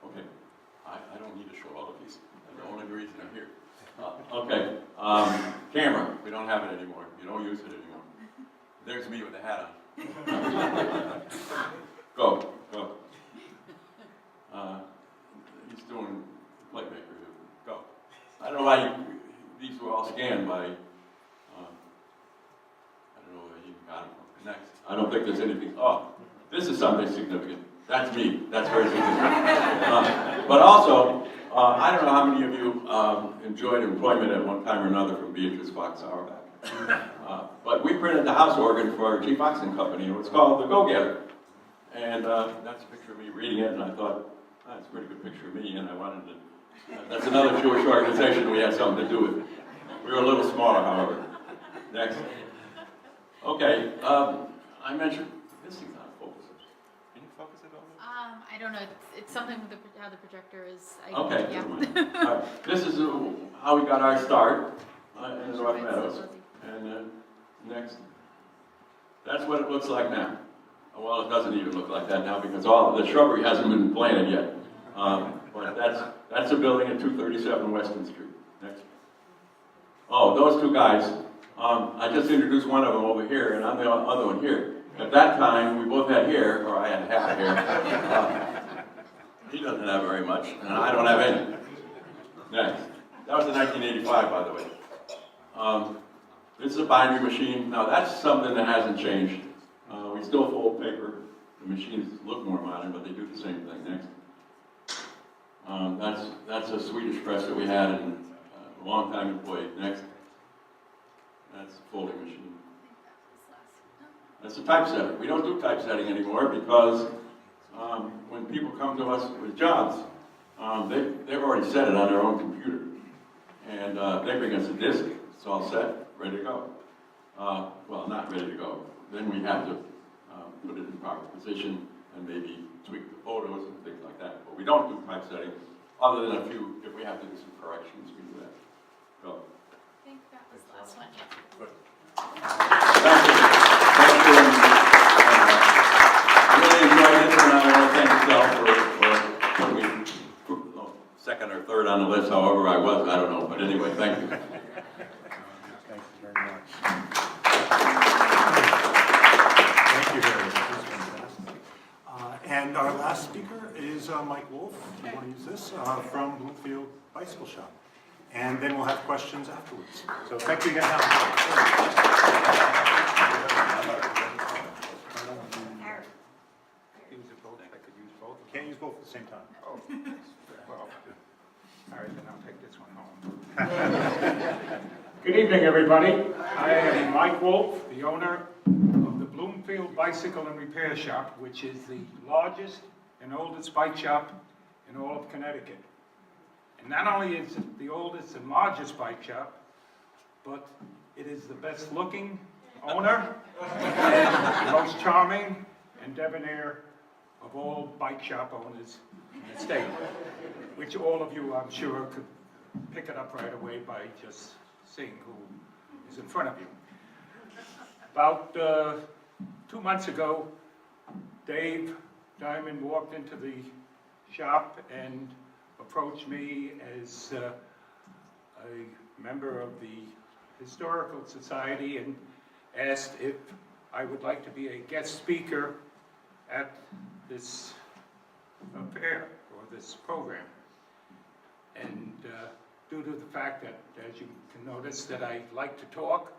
[SPEAKER 5] Okay. I don't need to show all of these. That's the only reason I'm here. Okay. Camera. We don't have it anymore. You don't use it anymore. There's me with the hat on. Go. He's doing playmaker. Go. I don't know why these were all scanned by, I don't know where you got them from. Next. I don't think there's anything. Oh, this is something significant. That's me. That's very significant. But also, I don't know how many of you enjoyed employment at one time or another from Beatrice Fox Auerbach. But we printed the house organ for G. Fox and Company. It was called The Go-Getter. And that's a picture of me reading it, and I thought, that's a pretty good picture of me, and I wanted to, that's another Jewish organization we had something to do with. We were a little smaller, however. Next. Okay, I mentioned, this thing's not focused. Can you focus it over?
[SPEAKER 6] I don't know. It's something with how the projector is.
[SPEAKER 5] Okay,
[SPEAKER 6] Yeah.
[SPEAKER 5] never mind. All right. This is how we got our start in the North Meadows. And next. That's what it looks like now. Well, it doesn't even look like that now because all the shrubbery hasn't been planted yet. But that's a building at 237 Weston Street. Next. Oh, those two guys. I just introduced one of them over here, and I'm the other one here. At that time, we both had hair, or I had half hair. He doesn't have very much, and I don't have any. Next. That was in 1985, by the way. This is a bindery machine. Now, that's something that hasn't changed. We still fold paper. The machines look more modern, but they do the same thing. Next. That's a Swedish press that we had and a long time employee. Next. That's a folding machine. That's a typesetter. We don't do typesetting anymore because when people come to us with jobs, they've already set it on their own computer. And they bring us a disk. It's all set, ready to go. Well, not ready to go. Then we have to put it in proper position and maybe tweak the photos and things like that. But we don't do typesetting, other than a few, if we have to do some corrections, we do that. Go.
[SPEAKER 6] I think that was the last one.
[SPEAKER 5] Good. Thank you. I really enjoyed it, and I want to thank Michelle for putting me second or third on the list, however I was, I don't know. But anyway, thank you.
[SPEAKER 4] Thank you very much. Thank you very much. This is fantastic. And our last speaker is Mike Wolf. You want to use this from Bloomfield Bicycle Shop. And then we'll have questions afterwards. So thank you again.
[SPEAKER 1] I could use both.
[SPEAKER 4] You can't use both at the same time.
[SPEAKER 1] Oh, well, all right, then I'll take this one home.
[SPEAKER 3] Good evening, everybody. I am Mike Wolf, the owner of the Bloomfield Bicycle and Repair Shop, which is the largest and oldest bike shop in all of Connecticut. And not only is it the oldest and largest bike shop, but it is the best looking owner and the most charming and debonair of all bike shop owners in the state, which all of you, I'm sure, could pick it up right away by just seeing who is in front of you. About 2 months ago, Dave Diamond walked into the shop and approached me as a member of the Historical Society and asked if I would like to be a guest speaker at this affair or this program. And due to the fact that, as you can notice, that I like to talk,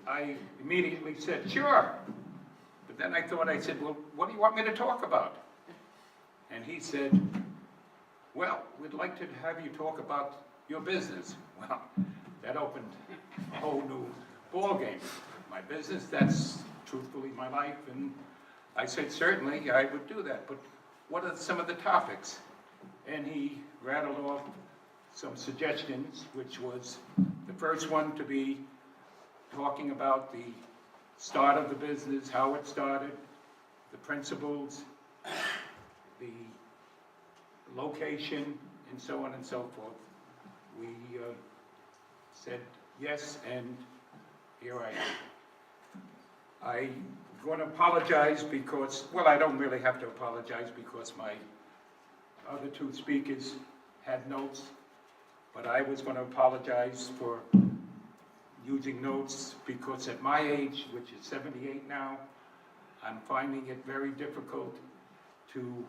[SPEAKER 3] I immediately said, sure, But then I said, well, what do you want me to talk about? And he said, well, we'd like to have you talk about your business. Well, that opened a whole new ballgame. My business, that's truthfully my life, and I said, certainly, I would do that, but what are some of the topics? And he rattled off some suggestions, which was the first one to be talking about the start of the business, how it started, the principles, the location, and so on and so forth. We said yes, and here I am. I'm going to apologize because, well, I don't really have to apologize because my other two speakers had notes, but I was going to apologize for using notes because at my age, which is 78 now, I'm finding it very difficult to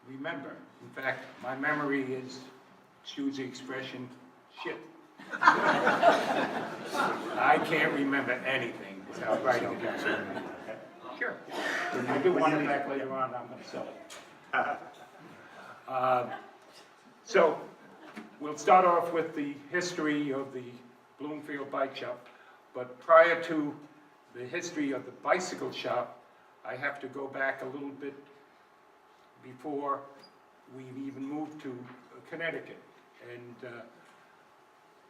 [SPEAKER 3] remember. In fact, my memory is, excuse the expression, shit. I can't remember anything. Is how right on that. Sure. I do want it back later on. I'm going to sell it. So we'll start off with the history of the Bloomfield Bike Shop. But prior to the history of the bicycle shop, I have to go back a little bit before we even moved to Connecticut. And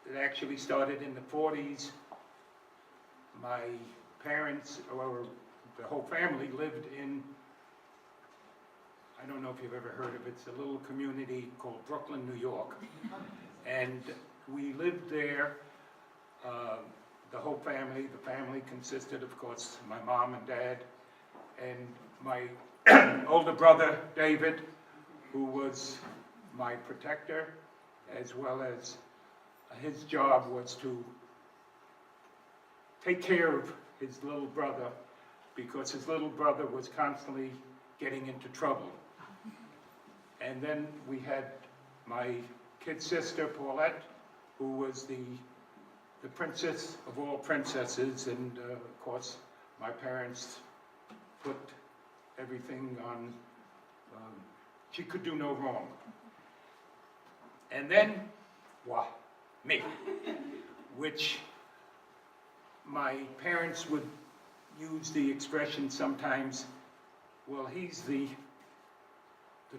[SPEAKER 3] it actually started in the 40s. My parents, or the whole family, lived in, I don't know if you've ever heard of it, it's a little community called Brooklyn, New York. And we lived there, the whole family. The family consisted, of course, my mom and dad, and my older brother, David, who was my protector, as well as his job was to take care of his little brother because his little brother was constantly getting into trouble. And then we had my kid sister, Paulette, who was the princess of all princesses, and of course, my parents put everything on, she could do no wrong. And then, me, which my parents would use the expression sometimes, well, he's the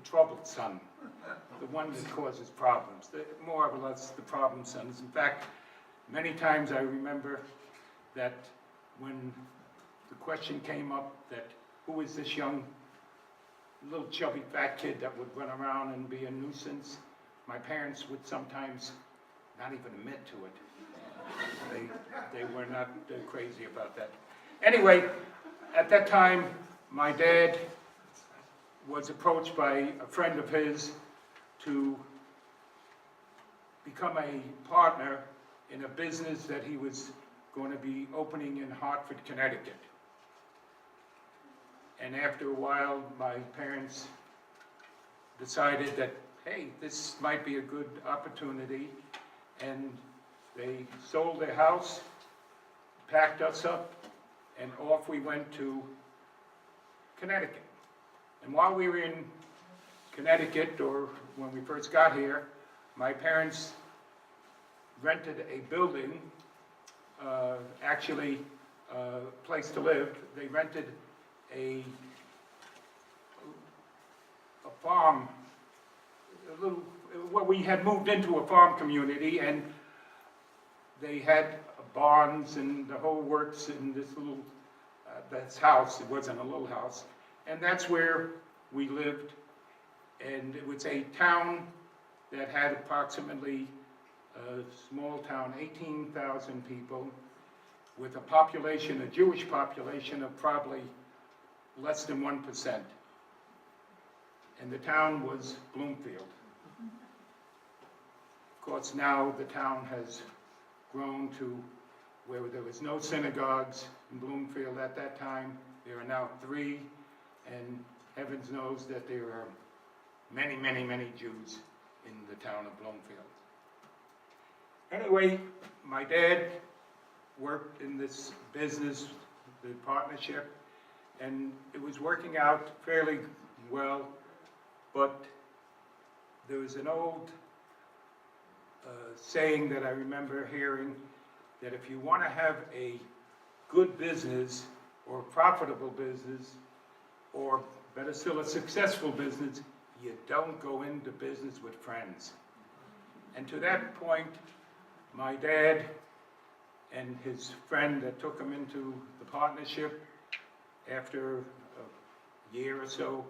[SPEAKER 3] troubled son, the one that causes problems, more or less the problem sons. In fact, many times I remember that when the question came up that who is this young, little chubby fat kid that would run around and be a nuisance, my parents would sometimes not even admit to it. They were not crazy about that. Anyway, at that time, my dad was approached by a friend of his to become a partner in a business that he was going to be opening in Hartford, Connecticut. And after a while, my parents decided that, hey, this might be a good opportunity, and they sold their house, packed us up, and off we went to Connecticut. And while we were in Connecticut, or when we first got here, my parents rented a building, actually a place to live. They rented a farm, well, we had moved into a farm community, and they had barns and the whole works in this little, this house. It wasn't a little house. And that's where we lived. And it was a town that had approximately, a small town, 18,000 people, with a population, a Jewish population of probably less than 1%. And the town was Bloomfield. Of course, now the town has grown to where there was no synagogues in Bloomfield at that time. There are now 3, and heavens knows that there are many, many, many Jews in the town of Bloomfield. Anyway, my dad worked in this business, the partnership,
[SPEAKER 7] and it was working out fairly well, but there was an old saying that I remember hearing, that if you want to have a good business or profitable business, or better still, a successful business, you don't go into business with friends. And to that point, my dad and his friend that took him into the partnership, after a year or so,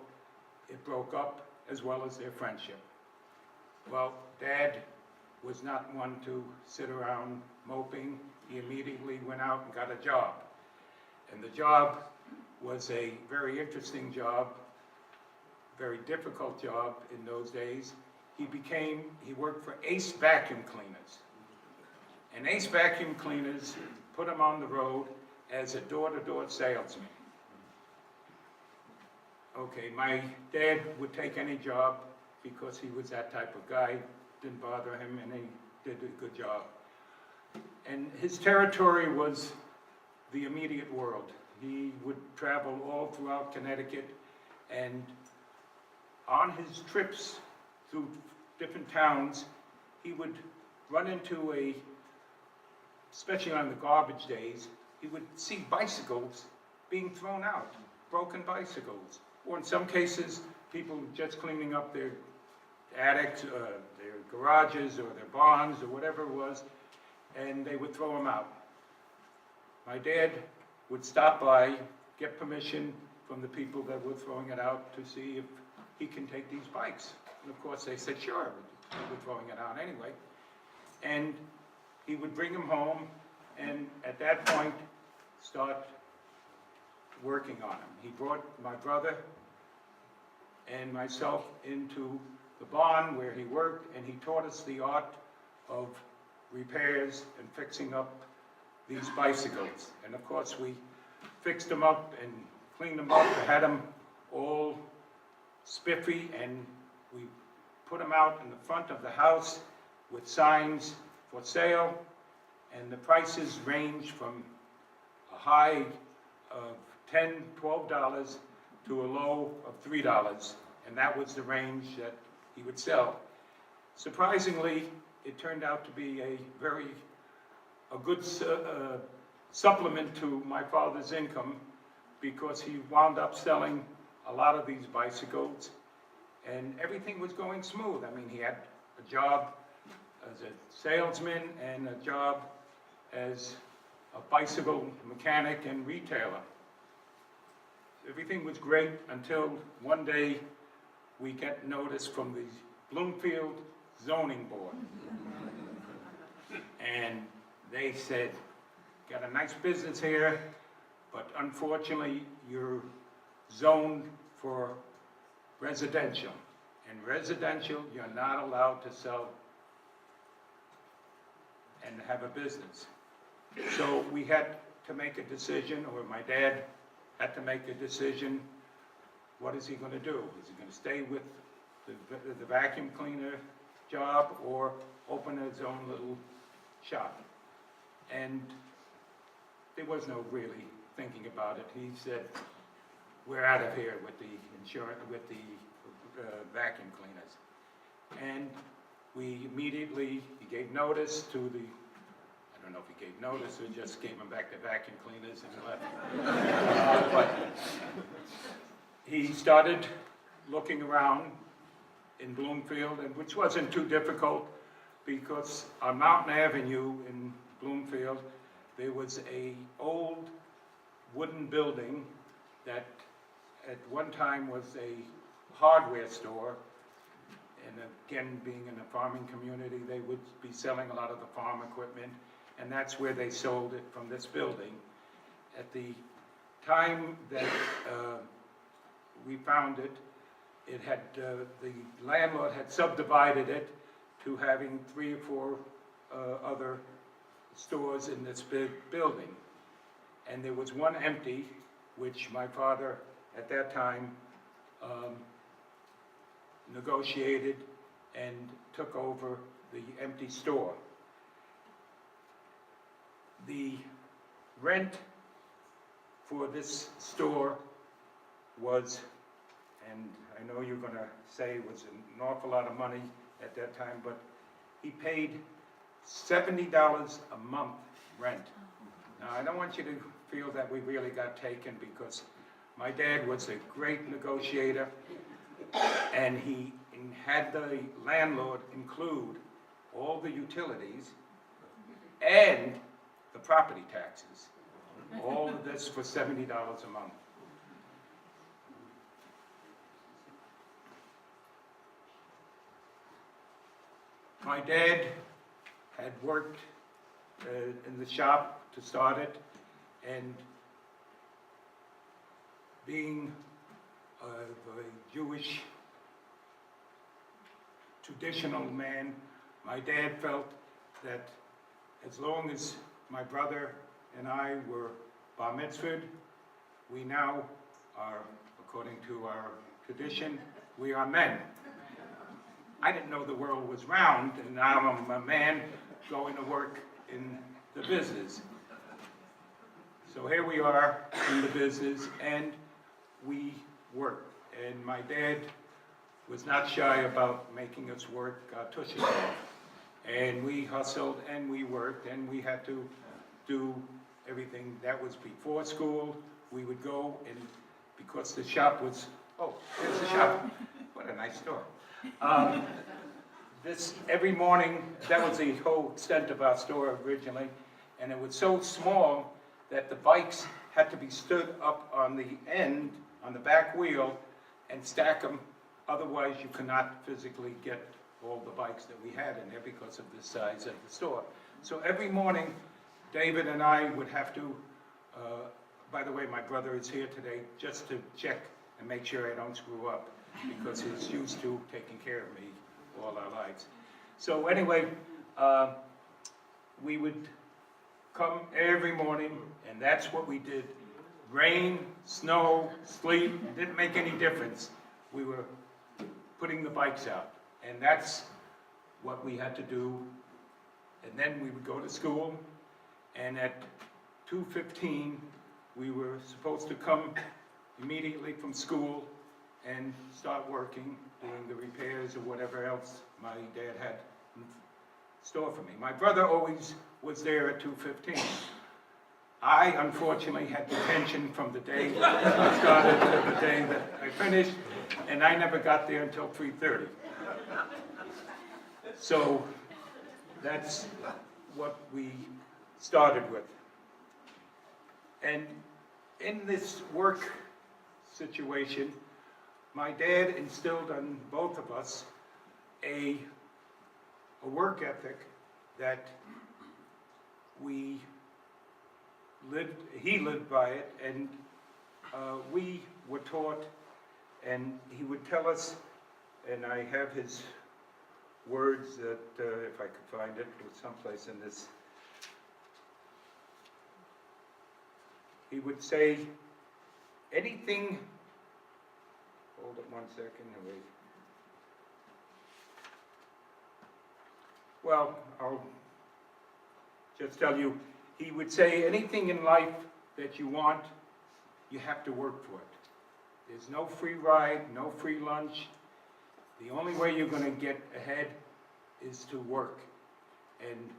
[SPEAKER 7] it broke up, as well as their friendship. Well, Dad was not one to sit around moping. He immediately went out and got a job. And the job was a very interesting job, very difficult job in those days. He worked for Ace Vacuum Cleaners. And Ace Vacuum Cleaners put him on the road as a door-to-door salesman. Okay, my dad would take any job because he was that type of guy. Didn't bother him, and he did a good job. And his territory was the immediate world. He would travel all throughout Connecticut, and on his trips through different towns, he would run into especially on the garbage days, he would see bicycles being thrown out, broken bicycles. Or in some cases, people just cleaning up their attics, their garages, or their barns, or whatever it was, and they would throw them out. My dad would stop by, get permission from the people that were throwing it out to see if he can take these bikes. And of course they said, sure, they were throwing it out anyway. And he would bring them home, and at that point, start working on them. He brought my brother and myself into the barn where he worked, and he taught us the art of repairs and fixing up these bicycles. And of course, we fixed them up and cleaned them up and had them all spiffy, and we put them out in the front of the house with signs for sale, and the prices range from a high of $10, $12 to a low of $3, and that was the range that he would sell. Surprisingly, it turned out to be a good supplement to my father's income, because he wound up selling a lot of these bicycles, and everything was going smooth. I mean, he had a job as a salesman and a job as a bicycle mechanic and retailer. Everything was great until one day we get notice from the Bloomfield Zoning Board. And they said, got a nice business here, but unfortunately you're zoned for residential. And residential, you're not allowed to sell and have a business. So we had to make a decision, or my dad had to make a decision. What is he going to do? Is he going to stay with the vacuum cleaner job, or open his own little shop? And there was no really thinking about it. He said, we're out of here with the insurance, with the vacuum cleaners. And we immediately, he gave notice to the, I don't know if he gave notice or just gave him back the vacuum cleaners and left. But he started looking around in Bloomfield, and which wasn't too difficult, because on Mountain Avenue in Bloomfield, there was a old wooden building that at one time was a hardware store. And again, being in a farming community, they would be selling a lot of the farm equipment, and that's where they sold it, from this building. At the time that we found it, it had, the landlord had subdivided it to having 3 or 4 other stores in this big building. And there was one empty, which my father at that time negotiated and took over the empty store. The rent for this store was, and I know you're gonna say it was an awful lot of money at that time, but he paid $70 a month rent. Now, I don't want you to feel that we really got taken, because my dad was a great negotiator, and he had the landlord include all the utilities and the property taxes. All of this for $70 a month. My dad had worked in the shop to start it, and being a Jewish traditional man, my dad felt that as long as my brother and I were bar mitzvahed, we now are, according to our tradition, we are men. I didn't know the world was round, and now I'm a man going to work in the business. So here we are in the business, and we worked. And my dad was not shy about making us work our tushes off. And we hustled, and we worked, and we had to do everything. That was before school. We would go, and because the shop was, oh, there's the shop. What a nice store. Every morning, that was the whole extent of our store originally, and it was so small that the bikes had to be stood up on the end, on the back wheel, and stack them. Otherwise, you could not physically get all the bikes that we had in there because of the size of the store. So every morning, David and I would have to, by the way, my brother is here today just to check and make sure I don't screw up, because he's used to taking care of me all our lives. So anyway, we would come every morning, and that's what we did. Rain, snow, sleet, it didn't make any difference. We were putting the bikes out, and that's what we had to do. And then we would go to school, and at 2:15, we were supposed to come immediately from school and start working, doing the repairs or whatever else my dad had in store for me. My brother always was there at 2:15. I unfortunately had detention from the day I started to the day that I finished, and I never got there until 3:30. So that's what we started with. And in this work situation, my dad instilled on both of us a work ethic that he lived by it, and we were taught, and he would tell us, and I have his words that, if I could find it, it was someplace in this. He would say, anything, hold it 1 second, wait. Well, I'll just tell you, he would say, anything in life that you want, you have to work for it. There's no free ride, no free lunch. The only way you're going to get ahead is to work and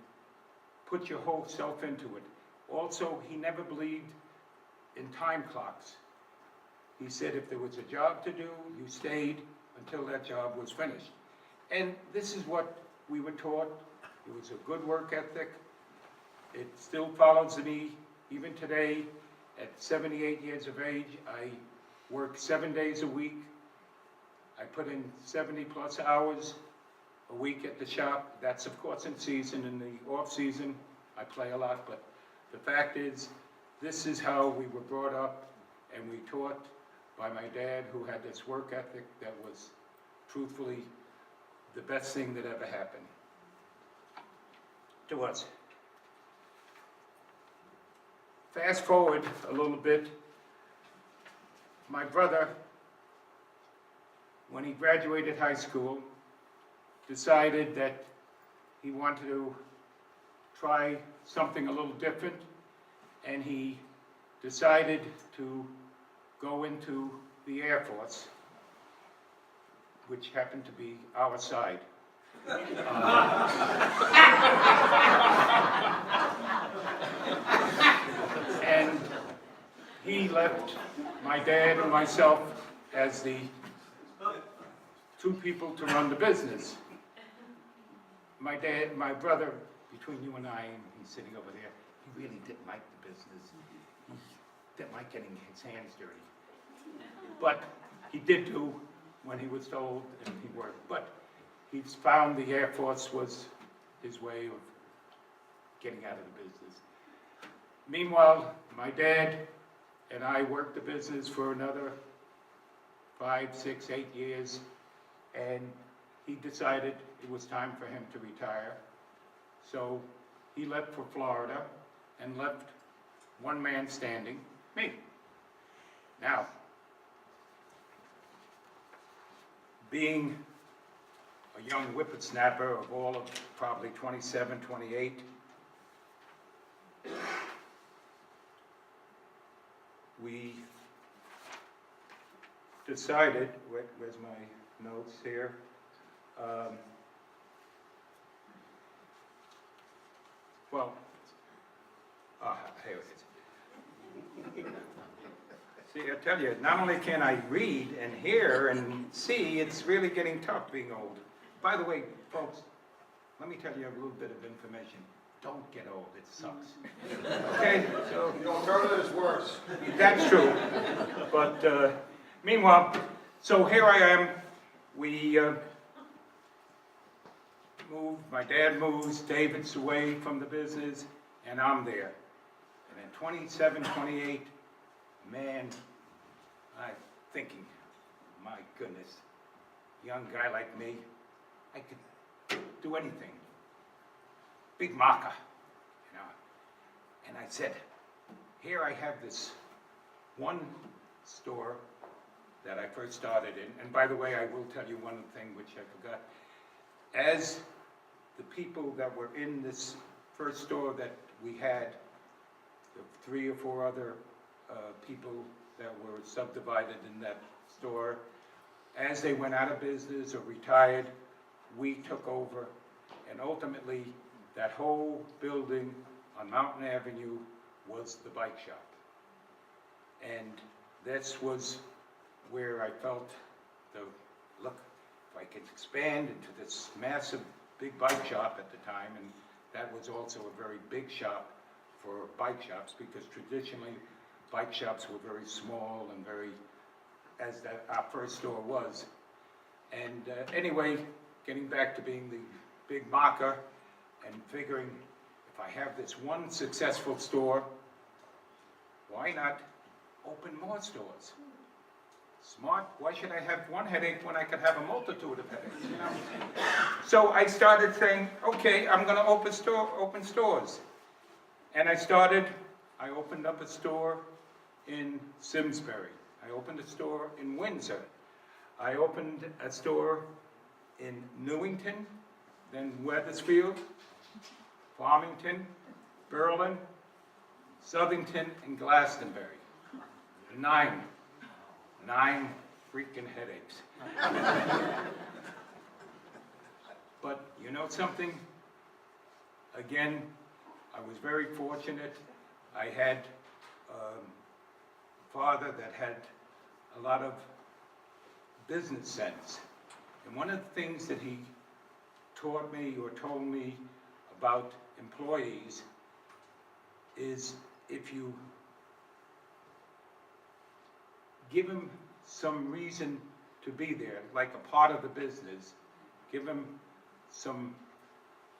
[SPEAKER 7] put your whole self into it. Also, he never believed in time clocks. He said if there was a job to do, you stayed until that job was finished. And this is what we were taught. It was a good work ethic. It still follows me even today. At 78 years of age, I work 7 days a week. I put in 70 plus hours a week at the shop. That's of course in season. In the off season, I play a lot, but the fact is, this is how we were brought up, and we taught by my dad, who had this work ethic that was truthfully the best thing that ever happened to us. Fast forward a little bit, my brother, when he graduated high school, decided that he wanted to try something a little different, and he decided to go into the Air Force, which happened to be our side. And he left my dad and myself as the two people to run the business. My brother, between you and I, and he's sitting over there, he really didn't like the business. He didn't like getting his hands dirty. But he did do when he was told, and he worked. But he's found the Air Force was his way of getting out of the business. Meanwhile, my dad and I worked the business for another 5, 6, 8 years, and he decided it was time for him to retire. So he left for Florida and left one man standing, me. Now, being a young whippersnapper of all of probably 27, 28, we decided, where's my notes here? Here it is. See, I tell you, not only can I read and hear and see, it's really getting tough being old. By the way, folks, let me tell you a little bit of information. Don't get old, it sucks. Okay, so...
[SPEAKER 8] The alternative is worse.
[SPEAKER 7] That's true. But meanwhile, so here I am. We moved, my dad moves, David's away from the business, and I'm there. And at 27, 28, man, I'm thinking, my goodness, young guy like me, I could do anything. Big marker, you know. And I said, here I have this one store that I first started in. And by the way, I will tell you one thing which I forgot. As the people that were in this first store that we had, the 3 or 4 other people that were subdivided in that store, as they went out of business or retired, we took over, and ultimately that whole building on Mountain Avenue was the bike shop. And this was where I felt look, if I could expand into this massive big bike shop at the time, and that was also a very big shop for bike shops, because traditionally bike shops were very small and very, as our first store was. And anyway, getting back to being the big marker and figuring, if I have this one successful store, why not open more stores? Smart, why should I have one headache when I could have a multitude of headaches, you know? So I started saying, okay, I'm gonna open stores. And I opened up a store in Simsbury. I opened a store in Windsor. I opened a store in Newington, then Wethersfield, Farmington, Berlin, Southington, and Glastonbury. 9 freaking headaches. But you know something? Again, I was very fortunate. I had a father that had a lot of business sense. And one of the things that he taught me or told me about employees is, if you give them some reason to be there, like a part of the business, give them some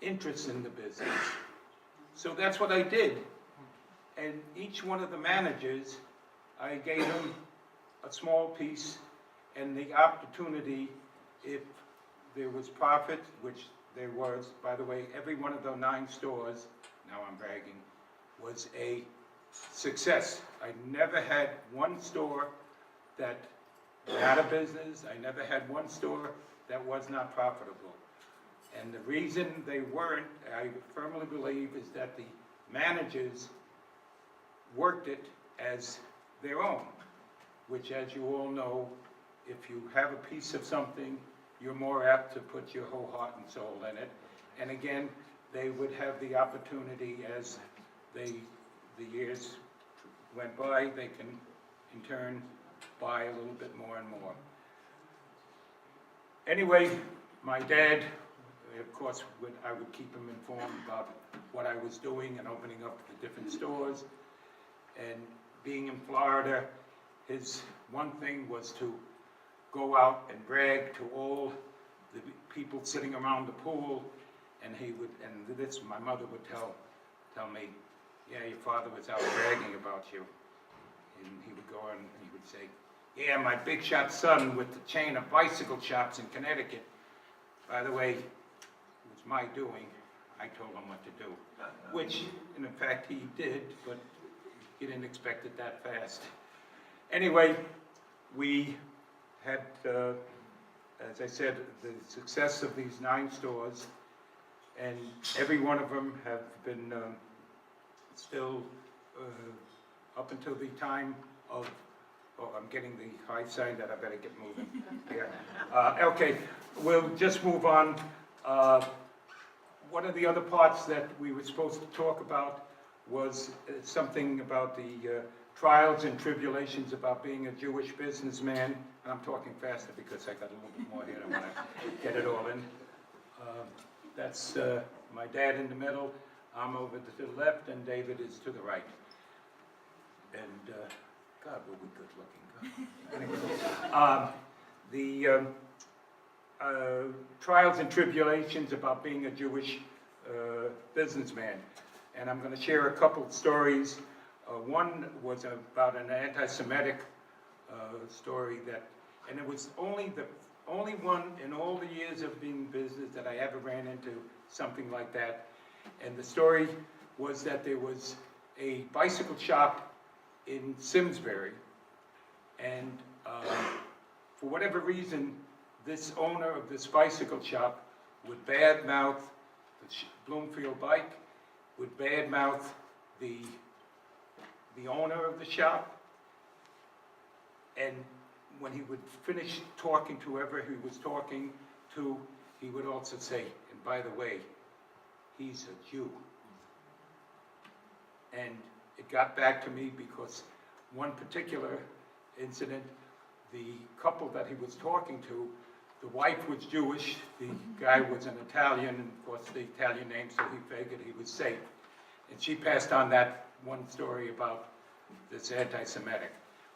[SPEAKER 7] interest in the business. So that's what I did. And each one of the managers, I gave them a small piece and the opportunity, if there was profit, which there was, by the way, every one of the 9 stores, now I'm bragging, was a success. I never had one store that went out of business. I never had one store that was not profitable. And the reason they weren't, I firmly believe, is that the managers worked it as their own. which, as you all know, if you have a piece of something, you're more apt to put your whole heart and soul in it. And again, they would have the opportunity as the years went by, they can in turn buy a little bit more and more. Anyway, my dad, of course, I would keep him informed about what I was doing and opening up the different stores. And being in Florida, his one thing was to go out and brag to all the people sitting around the pool, and my mother would tell me, yeah, your father was out bragging about you. And he would go on and he would say, yeah, my big shot son with the chain of bicycle shops in Connecticut. By the way, it was my doing. I told him what to do, which in fact he did, but he didn't expect it that fast. Anyway, we had, as I said, the success of these 9 stores, and every one of them have been still up until the time of, oh, I'm getting the high sign that I better get moving. Yeah. Okay, we'll just move on. One of the other parts that we were supposed to talk about was something about the trials and tribulations about being a Jewish businessman. And I'm talking faster because I got a little bit more here. I want to get it all in. That's my dad in the middle. I'm over to the left, and David is to the right. And God, were we good looking. Anyway, the trials and tribulations about being a Jewish businessman. And I'm going to share a couple of stories. One was about an anti-Semitic story and it was only one in all the years of being in business that I ever ran into something like that. And the story was that there was a bicycle shop in Simsbury, and for whatever reason, this owner of this bicycle shop would badmouth the Bloomfield bike, would badmouth the owner of the shop, and when he would finish talking to whoever he was talking to, he would also say, and by the way, he's a Jew. And it got back to me because one particular incident, the couple that he was talking to, the wife was Jewish, the guy was an Italian, and of course the Italian name, so he figured he was safe. And she passed on that one story about this anti-Semitic.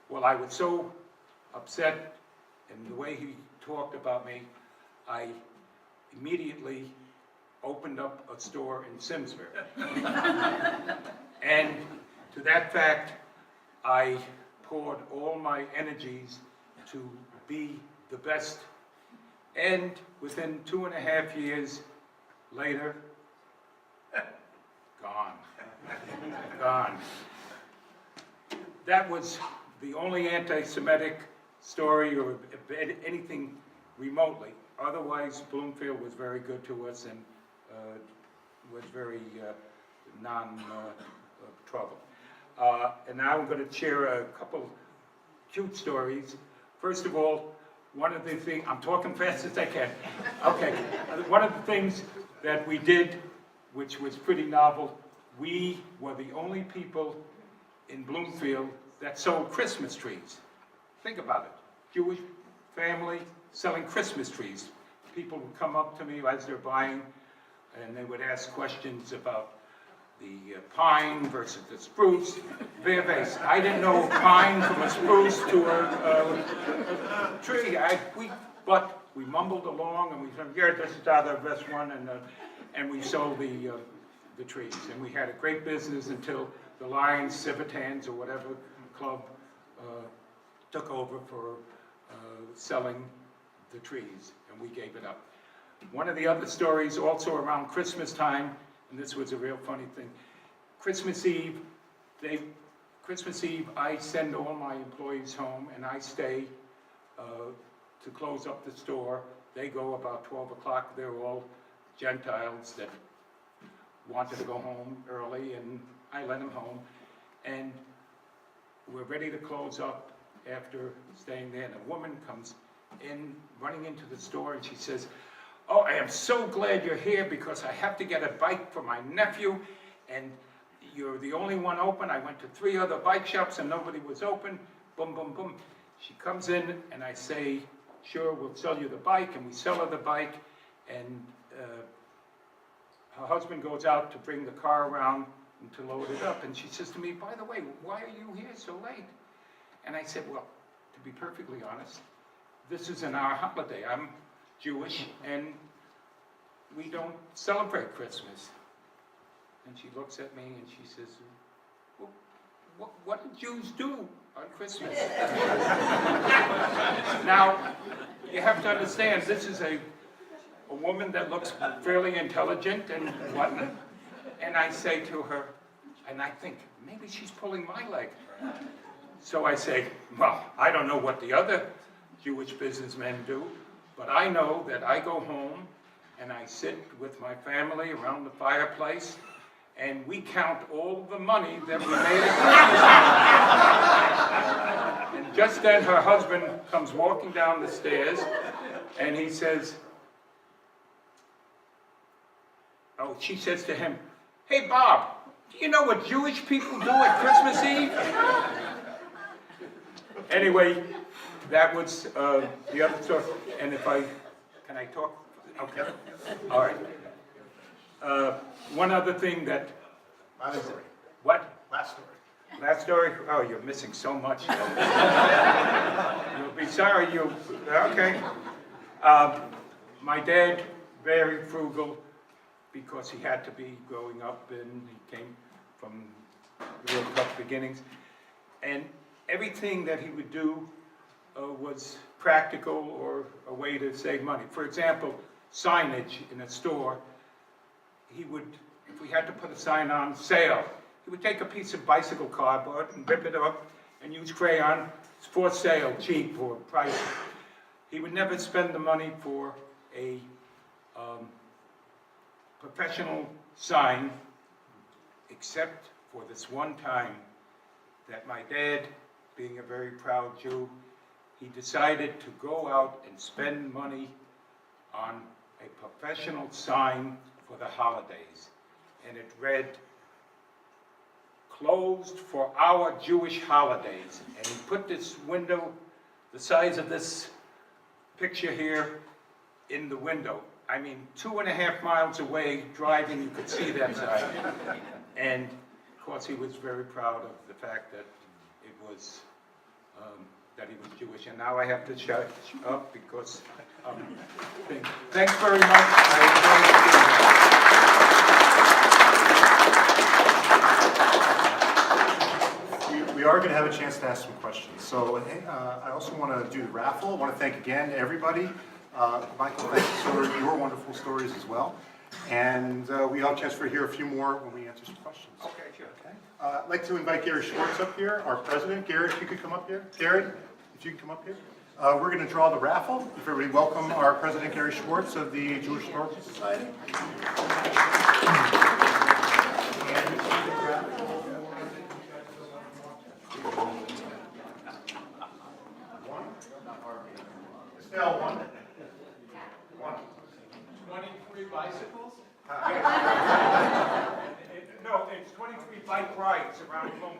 [SPEAKER 7] Well, I was so upset in the way he talked about me, I immediately opened up a store in Simsbury. And to that fact, I poured all my energies to be the best. And within 2.5 years later, gone. That was the only anti-Semitic story or anything remotely. Otherwise, Bloomfield was very good to us and was very non-trouble. And now I'm going to share a couple cute stories. First of all, one of the things, I'm talking fast as I can. Okay, one of the things that we did, which was pretty novel, we were the only people in Bloomfield that sold Christmas trees. Think about it. Jewish family selling Christmas trees. People would come up to me as they're buying, and they would ask questions about the pine versus the spruce. I didn't know pine from a spruce to a tree. But we mumbled along, and we said, "Yeah, this is the best one," and we sold the trees. And we had a great business until the Lions, Civitans, or whatever club took over for selling the trees, and we gave it up. One of the other stories, also around Christmas time, and this was a real funny thing. Christmas Eve, I send all my employees home, and I stay to close up the store. They go about 12 o'clock. They're all Gentiles that wanted to go home early, and I let them home. And we're ready to close up, after staying there, and a woman comes in, running into the store, and she says, "Oh, I am so glad you're here because I have to get a bike for my nephew, and you're the only one open. I went to 3 other bike shops and nobody was open." Boom, boom, boom. She comes in and I say, "Sure, we'll sell you the bike," and we sell her the bike, and her husband goes out to bring the car around and to load it up, and she says to me, "By the way, why are you here so late?" And I said, "Well, to be perfectly honest, this isn't our holiday. I'm Jewish, and we don't celebrate Christmas." And she looks at me and she says, "Well, what do Jews do on Christmas?" Now, you have to understand, this is a woman that looks fairly intelligent and whatnot. And I say to her, and I think, maybe she's pulling my leg. So I say, "Well, I don't know what the other Jewish businessmen do, but I know that I go home and I sit with my family around the fireplace and we count all the money that we made at Christmas." And just then her husband comes walking down the stairs and he says, she says to him, "Hey Bob, do you know what Jewish people do at Christmas Eve?" Anyway, that was the other story. And can I talk? Okay. All right. One other thing that...
[SPEAKER 4] Last story.
[SPEAKER 7] What?
[SPEAKER 4] Last story.
[SPEAKER 7] Last story? Oh, you're missing so much. You'll be sorry you... Okay. My dad, very frugal, because he had to be growing up, and he came from real tough beginnings. And everything that he would do was practical or a way to save money. For example, signage in a store. He would, if we had to put a sign on sale, he would take a piece of bicycle cardboard and rip it up and use crayon. It's for sale, cheap or price. He would never spend the money for a professional sign, except for this one time that my dad, being a very proud Jew, he decided to go out and spend money on a professional sign for the holidays. And it read, "Closed for our Jewish holidays." And he put this window, the size of this picture here, in the window. I mean, 2.5 miles away, driving, you could see that sign. And of course, he was very proud of the fact that it was, that he was Jewish. And now I have to shut up because, thanks very much. I enjoyed it.
[SPEAKER 4] We are going to have a chance to ask some questions. So I also want to do the raffle. I want to thank again everybody. Michael, thank you for your wonderful stories as well. And we have a chance to hear a few more when we answer some questions.
[SPEAKER 7] Okay, sure.
[SPEAKER 4] Okay. I'd like to invite Gary Schwartz up here, our president. Gary, if you could come up here. Gary, if you can come up here. We're going to draw the raffle. If everybody welcome our president, Gary Schwartz of the Jewish Historical Society. Estelle, one.
[SPEAKER 3] 23 bicycles?
[SPEAKER 7] No, it's 23 bike rides around home.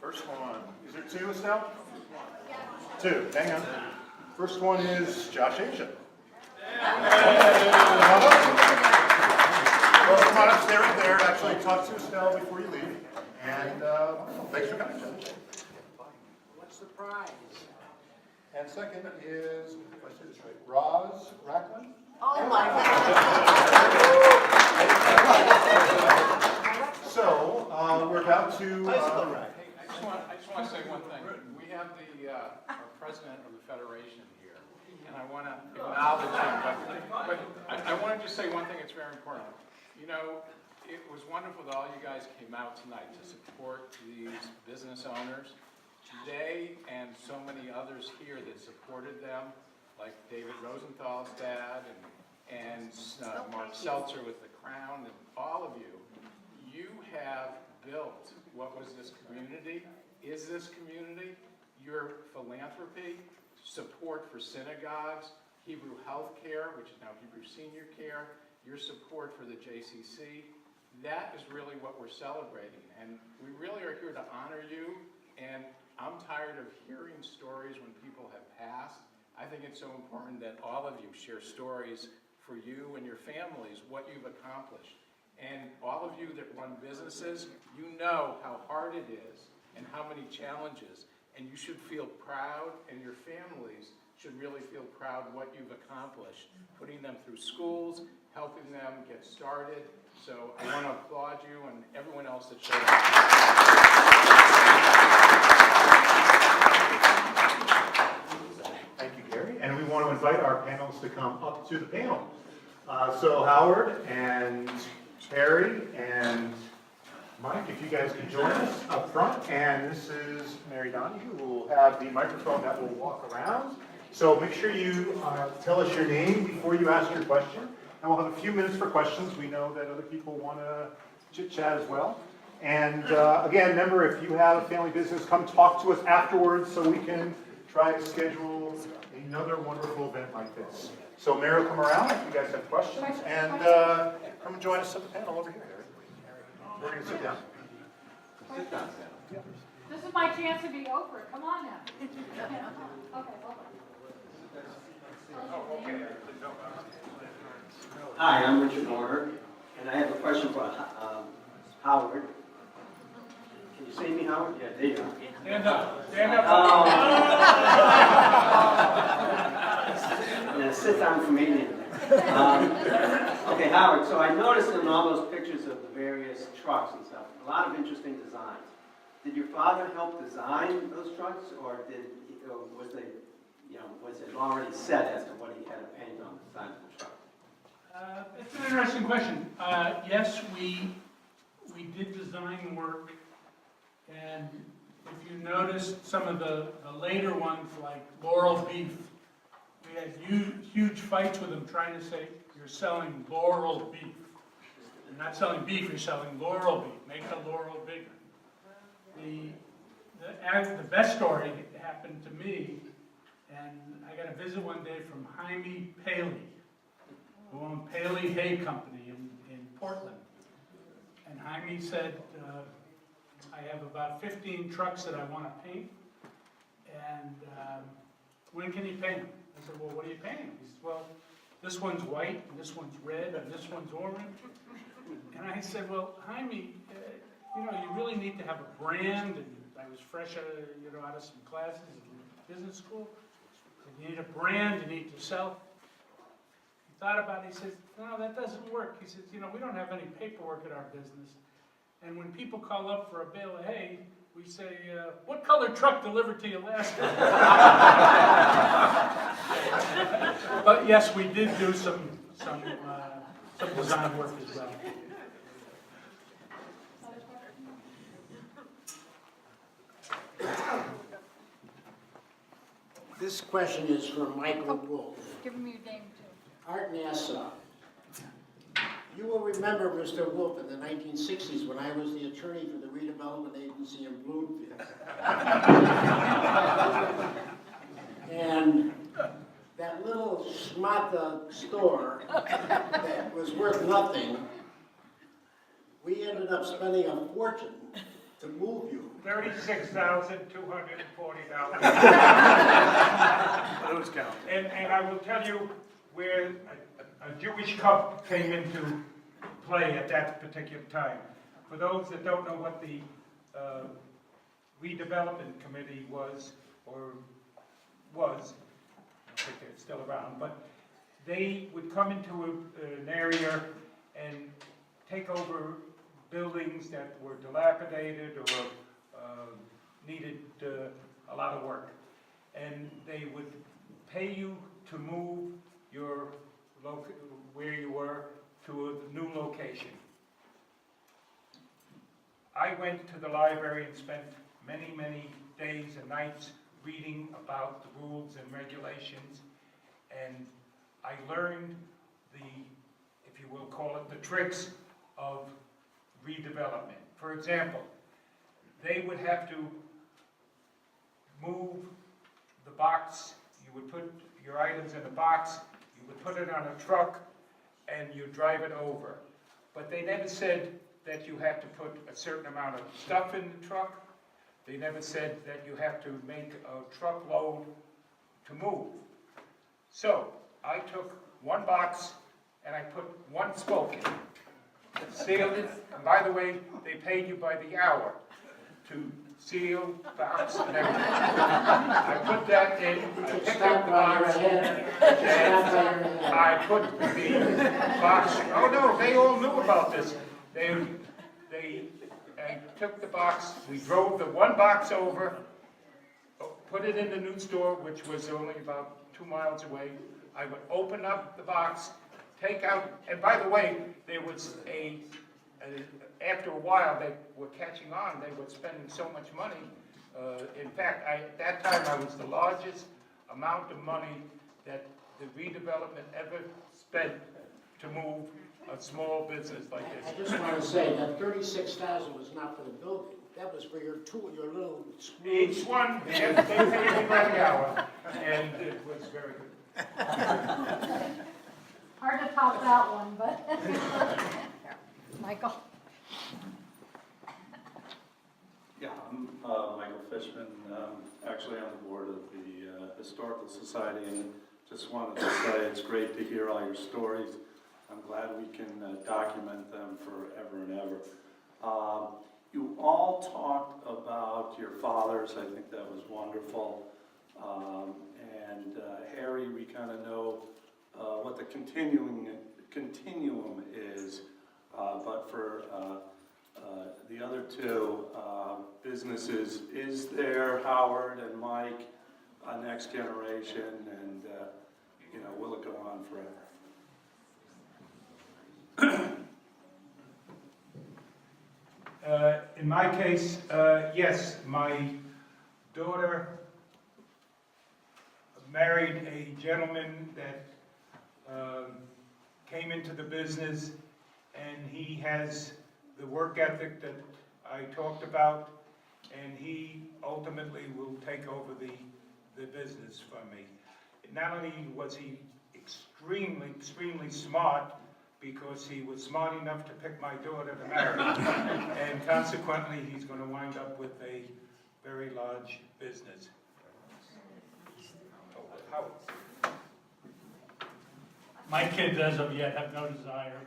[SPEAKER 4] First one. Is there 2, Estelle? 2. Hang on. First one is Josh Asia. Well, come on up, stay right there. Actually, talk to Estelle before you leave. And thanks for coming, Josh.
[SPEAKER 3] What's the prize?
[SPEAKER 4] And second is, if I say this right, Roz Racklin.
[SPEAKER 8] Oh my God.
[SPEAKER 4] So, we're about to...
[SPEAKER 9] Hey, I just want to say one thing. We have our president of the Federation here, and I want to acknowledge him. But I want to just say one thing that's very important. You know, it was wonderful that all you guys came out tonight to support these business owners. They and so many others here that supported them, like David Rosenthal's dad and Mark Seltzer with the Crown, and all of you, you have built what was this community, is this community, your philanthropy, support for synagogues, Hebrew Healthcare, which is now Hebrew Senior Care, your support for the JCC, that is really what we're celebrating. And we really are here to honor you, and I'm tired of hearing stories when people have passed. I think it's so important that all of you share stories for you and your families, what you've accomplished. And all of you that run businesses, you know how hard it is and how many challenges. And you should feel proud, and your families should really feel proud what you've accomplished, putting them through schools, helping them get started. So I want to applaud you and everyone else that showed up.
[SPEAKER 4] Thank you, Gary. And we want to invite our panelists to come up to the panel. So Howard and Terry and Mike, if you guys can join us up front. And this is Mary Donahue, who will have the microphone that will walk around. So make sure you tell us your name before you ask your question. And we'll have a few minutes for questions. We know that other people want to chit-chat as well. And again, remember, if you have a family business, come talk to us afterwards so we can try to schedule another wonderful event like this. So Mary will come around if you guys have questions. And come and join us at the panel over here. We're going to sit down.
[SPEAKER 5] Sit down, Sam.
[SPEAKER 8] This is my chance to be Oprah. Come on now. Okay, Oprah.
[SPEAKER 10] Hi, I'm Richard Warner, and I have a question for Howard. Can you see me, Howard? Yeah, there you are.
[SPEAKER 3] Stand up. Stand up.
[SPEAKER 10] Yeah, sit down for me. Okay, Howard, so I noticed in all those pictures of the various trucks and stuff, a lot of interesting designs. Did your father help design those trucks, or was it already set as to what he had to paint on the side of the truck?
[SPEAKER 3] It's an interesting question. Yes, we did design work, and if you noticed some of the later ones, like Laurel Beef, we had huge fights with them trying to say, you're selling Laurel Beef. You're not selling beef, you're selling Laurel Beef. Make the Laurel bigger. The best story happened to me, and I got a visit one day from Jaime Paley, who owned Paley Hay Company in Portland. And Jaime said, I have about 15 trucks that I want to paint, and when can you paint them? I said, well, what are you painting? He said, well, this one's white, and this one's red, and this one's orange. And I said, well, Jaime, you really need to have a brand, and I was fresh out of some classes in business school. You need a brand, you need to sell. He thought about it, he says, no, that doesn't work. He says, we don't have any paperwork at our business. And when people call up for a bale of hay, we say, what color truck delivered to you last time? But yes, we did do some design work as well.
[SPEAKER 11] This question is from Michael Wolf.
[SPEAKER 6] Give him your name too.
[SPEAKER 11] Art Nassau. You will remember, Mr. Wolf, in the 1960s when I was the attorney for the redevelopment agency in Bloomfield. And that little schmata store that was worth nothing, we ended up spending a fortune to move you.
[SPEAKER 7] $36,240.
[SPEAKER 2] Those count.
[SPEAKER 7] And I will tell you where a Jewish cup came into play at that particular time. For those that don't know what the redevelopment committee was, I don't think they're still around, but they would come into an area and take over buildings that were dilapidated or needed a lot of work. And they would pay you to move your where you were to a new location. I went to the library and spent many, many days and nights reading about the rules and regulations, and I learned if you will call it, the tricks of redevelopment. for example, they would have to move the box. You would put your items in a box, you would put it on a truck, and you drive it over. But they never said that you have to put a certain amount of stuff in the truck. They never said that you have to make a truckload to move. So I took one box and I put one spoke in it, sealed it, and by the way, they paid you by the hour to seal, box, and everything. I put that in, I picked up the box, and I put the box, oh no, they all knew about this. I took the box, we drove the one box over, put it in the new store, which was only about 2 miles away. I would open up the box, take out, and by the way, there was after a while, they were catching on, they were spending so much money. In fact, at that time, I was the largest amount of money that the redevelopment ever spent to move a small business like this.
[SPEAKER 11] I just want to say that 36,000 was not for the building. That was for your tool, your little screws.
[SPEAKER 7] Each one, they paid me by the hour, and it was very good.
[SPEAKER 8] Hard to top that one, but. Michael?
[SPEAKER 12] Yeah, I'm Michael Fishman, actually on the board of the Historical Society, and just wanted to say it's great to hear all your stories. I'm glad we can document them forever and ever. You all talked about your fathers. I think that was wonderful. And Harry, we kind of know what the continuum is, but for the other two businesses, is there, Howard and Mike, a next generation, and will it go on forever?
[SPEAKER 7] In my case, yes, my daughter married a gentleman that came into the business, and he has the work ethic that I talked about, and he ultimately will take over the business from me. Not only was he extremely smart, because he was smart enough to pick my daughter to marry, and consequently he's going to wind up with a very large business. Howard.
[SPEAKER 3] My kids, as of yet, have no desire.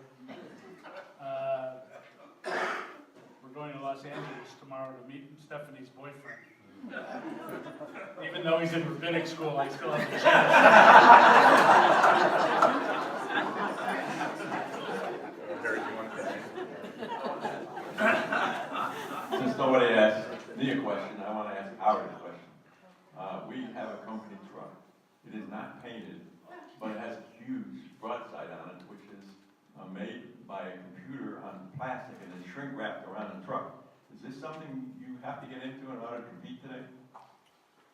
[SPEAKER 3] We're going to Los Angeles tomorrow to meet Stephanie's boyfriend. Even though he's in rabbinic school, I still have a chance.
[SPEAKER 5] Since nobody asked me a question, I want to ask Howard a question. We have a company truck. It is not painted, but it has a huge broadside on it, which is made by a computer on plastic and then shrink wrapped around the truck. Is this something you have to get into in order to compete today?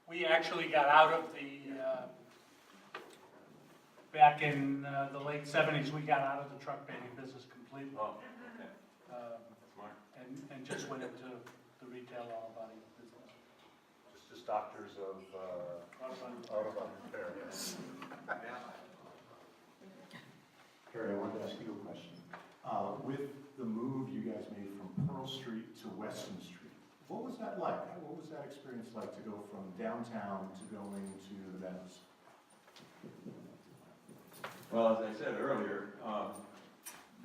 [SPEAKER 3] We actually got out of the, back in the late 70s, we got out of the truck painting business completely.
[SPEAKER 5] Oh, okay. Smart.
[SPEAKER 3] And just went into the retail auto body business.
[SPEAKER 4] Just doctors of auto body repair. Yes.
[SPEAKER 13] Harry, I wanted to ask you a question. With the move you guys made from Pearl Street to Weston Street, what was that like? What was that experience like to go from downtown to going to the Meadows?
[SPEAKER 5] Well, as I said earlier,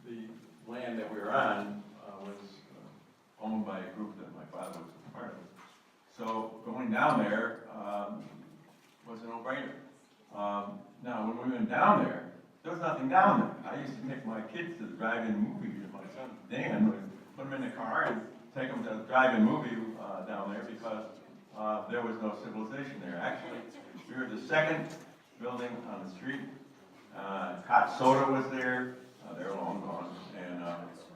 [SPEAKER 5] the land that we were on was owned by a group that my father was a part of. So going down there was a no-brainer. Now, when we went down there was nothing down there. I used to take my kids to the drive-in movie with my son Dan, would put them in the car and take them to the drive-in movie down there because there was no civilization there. Actually, we were the second building on the street. Hot Soda was there. They're long gone. And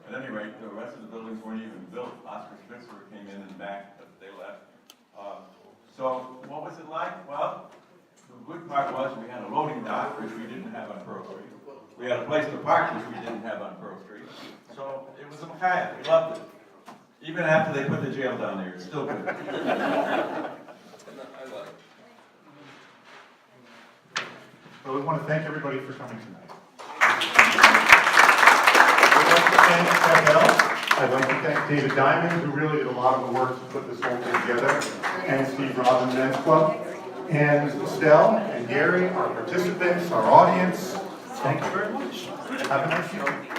[SPEAKER 5] at any rate, the rest of the buildings weren't even built. Oscar Spitzer came in and back, but they left. So what was it like? Well, the good part was we had a loading dock, which we didn't have on Pearl Street. We had a place to park, which we didn't have on Pearl Street. So it was a mechanic. We loved it.
[SPEAKER 14] Even after they put the jail down there, it's still good.
[SPEAKER 13] Well, we want to thank everybody for coming tonight. I'd like to thank Bethel. I'd like to thank David Diamond, who really did a lot of the work to put this whole thing together, and Steve Robin Men's Club, and Estelle and Gary, our participants, our audience. Thank you very much. Have a nice evening.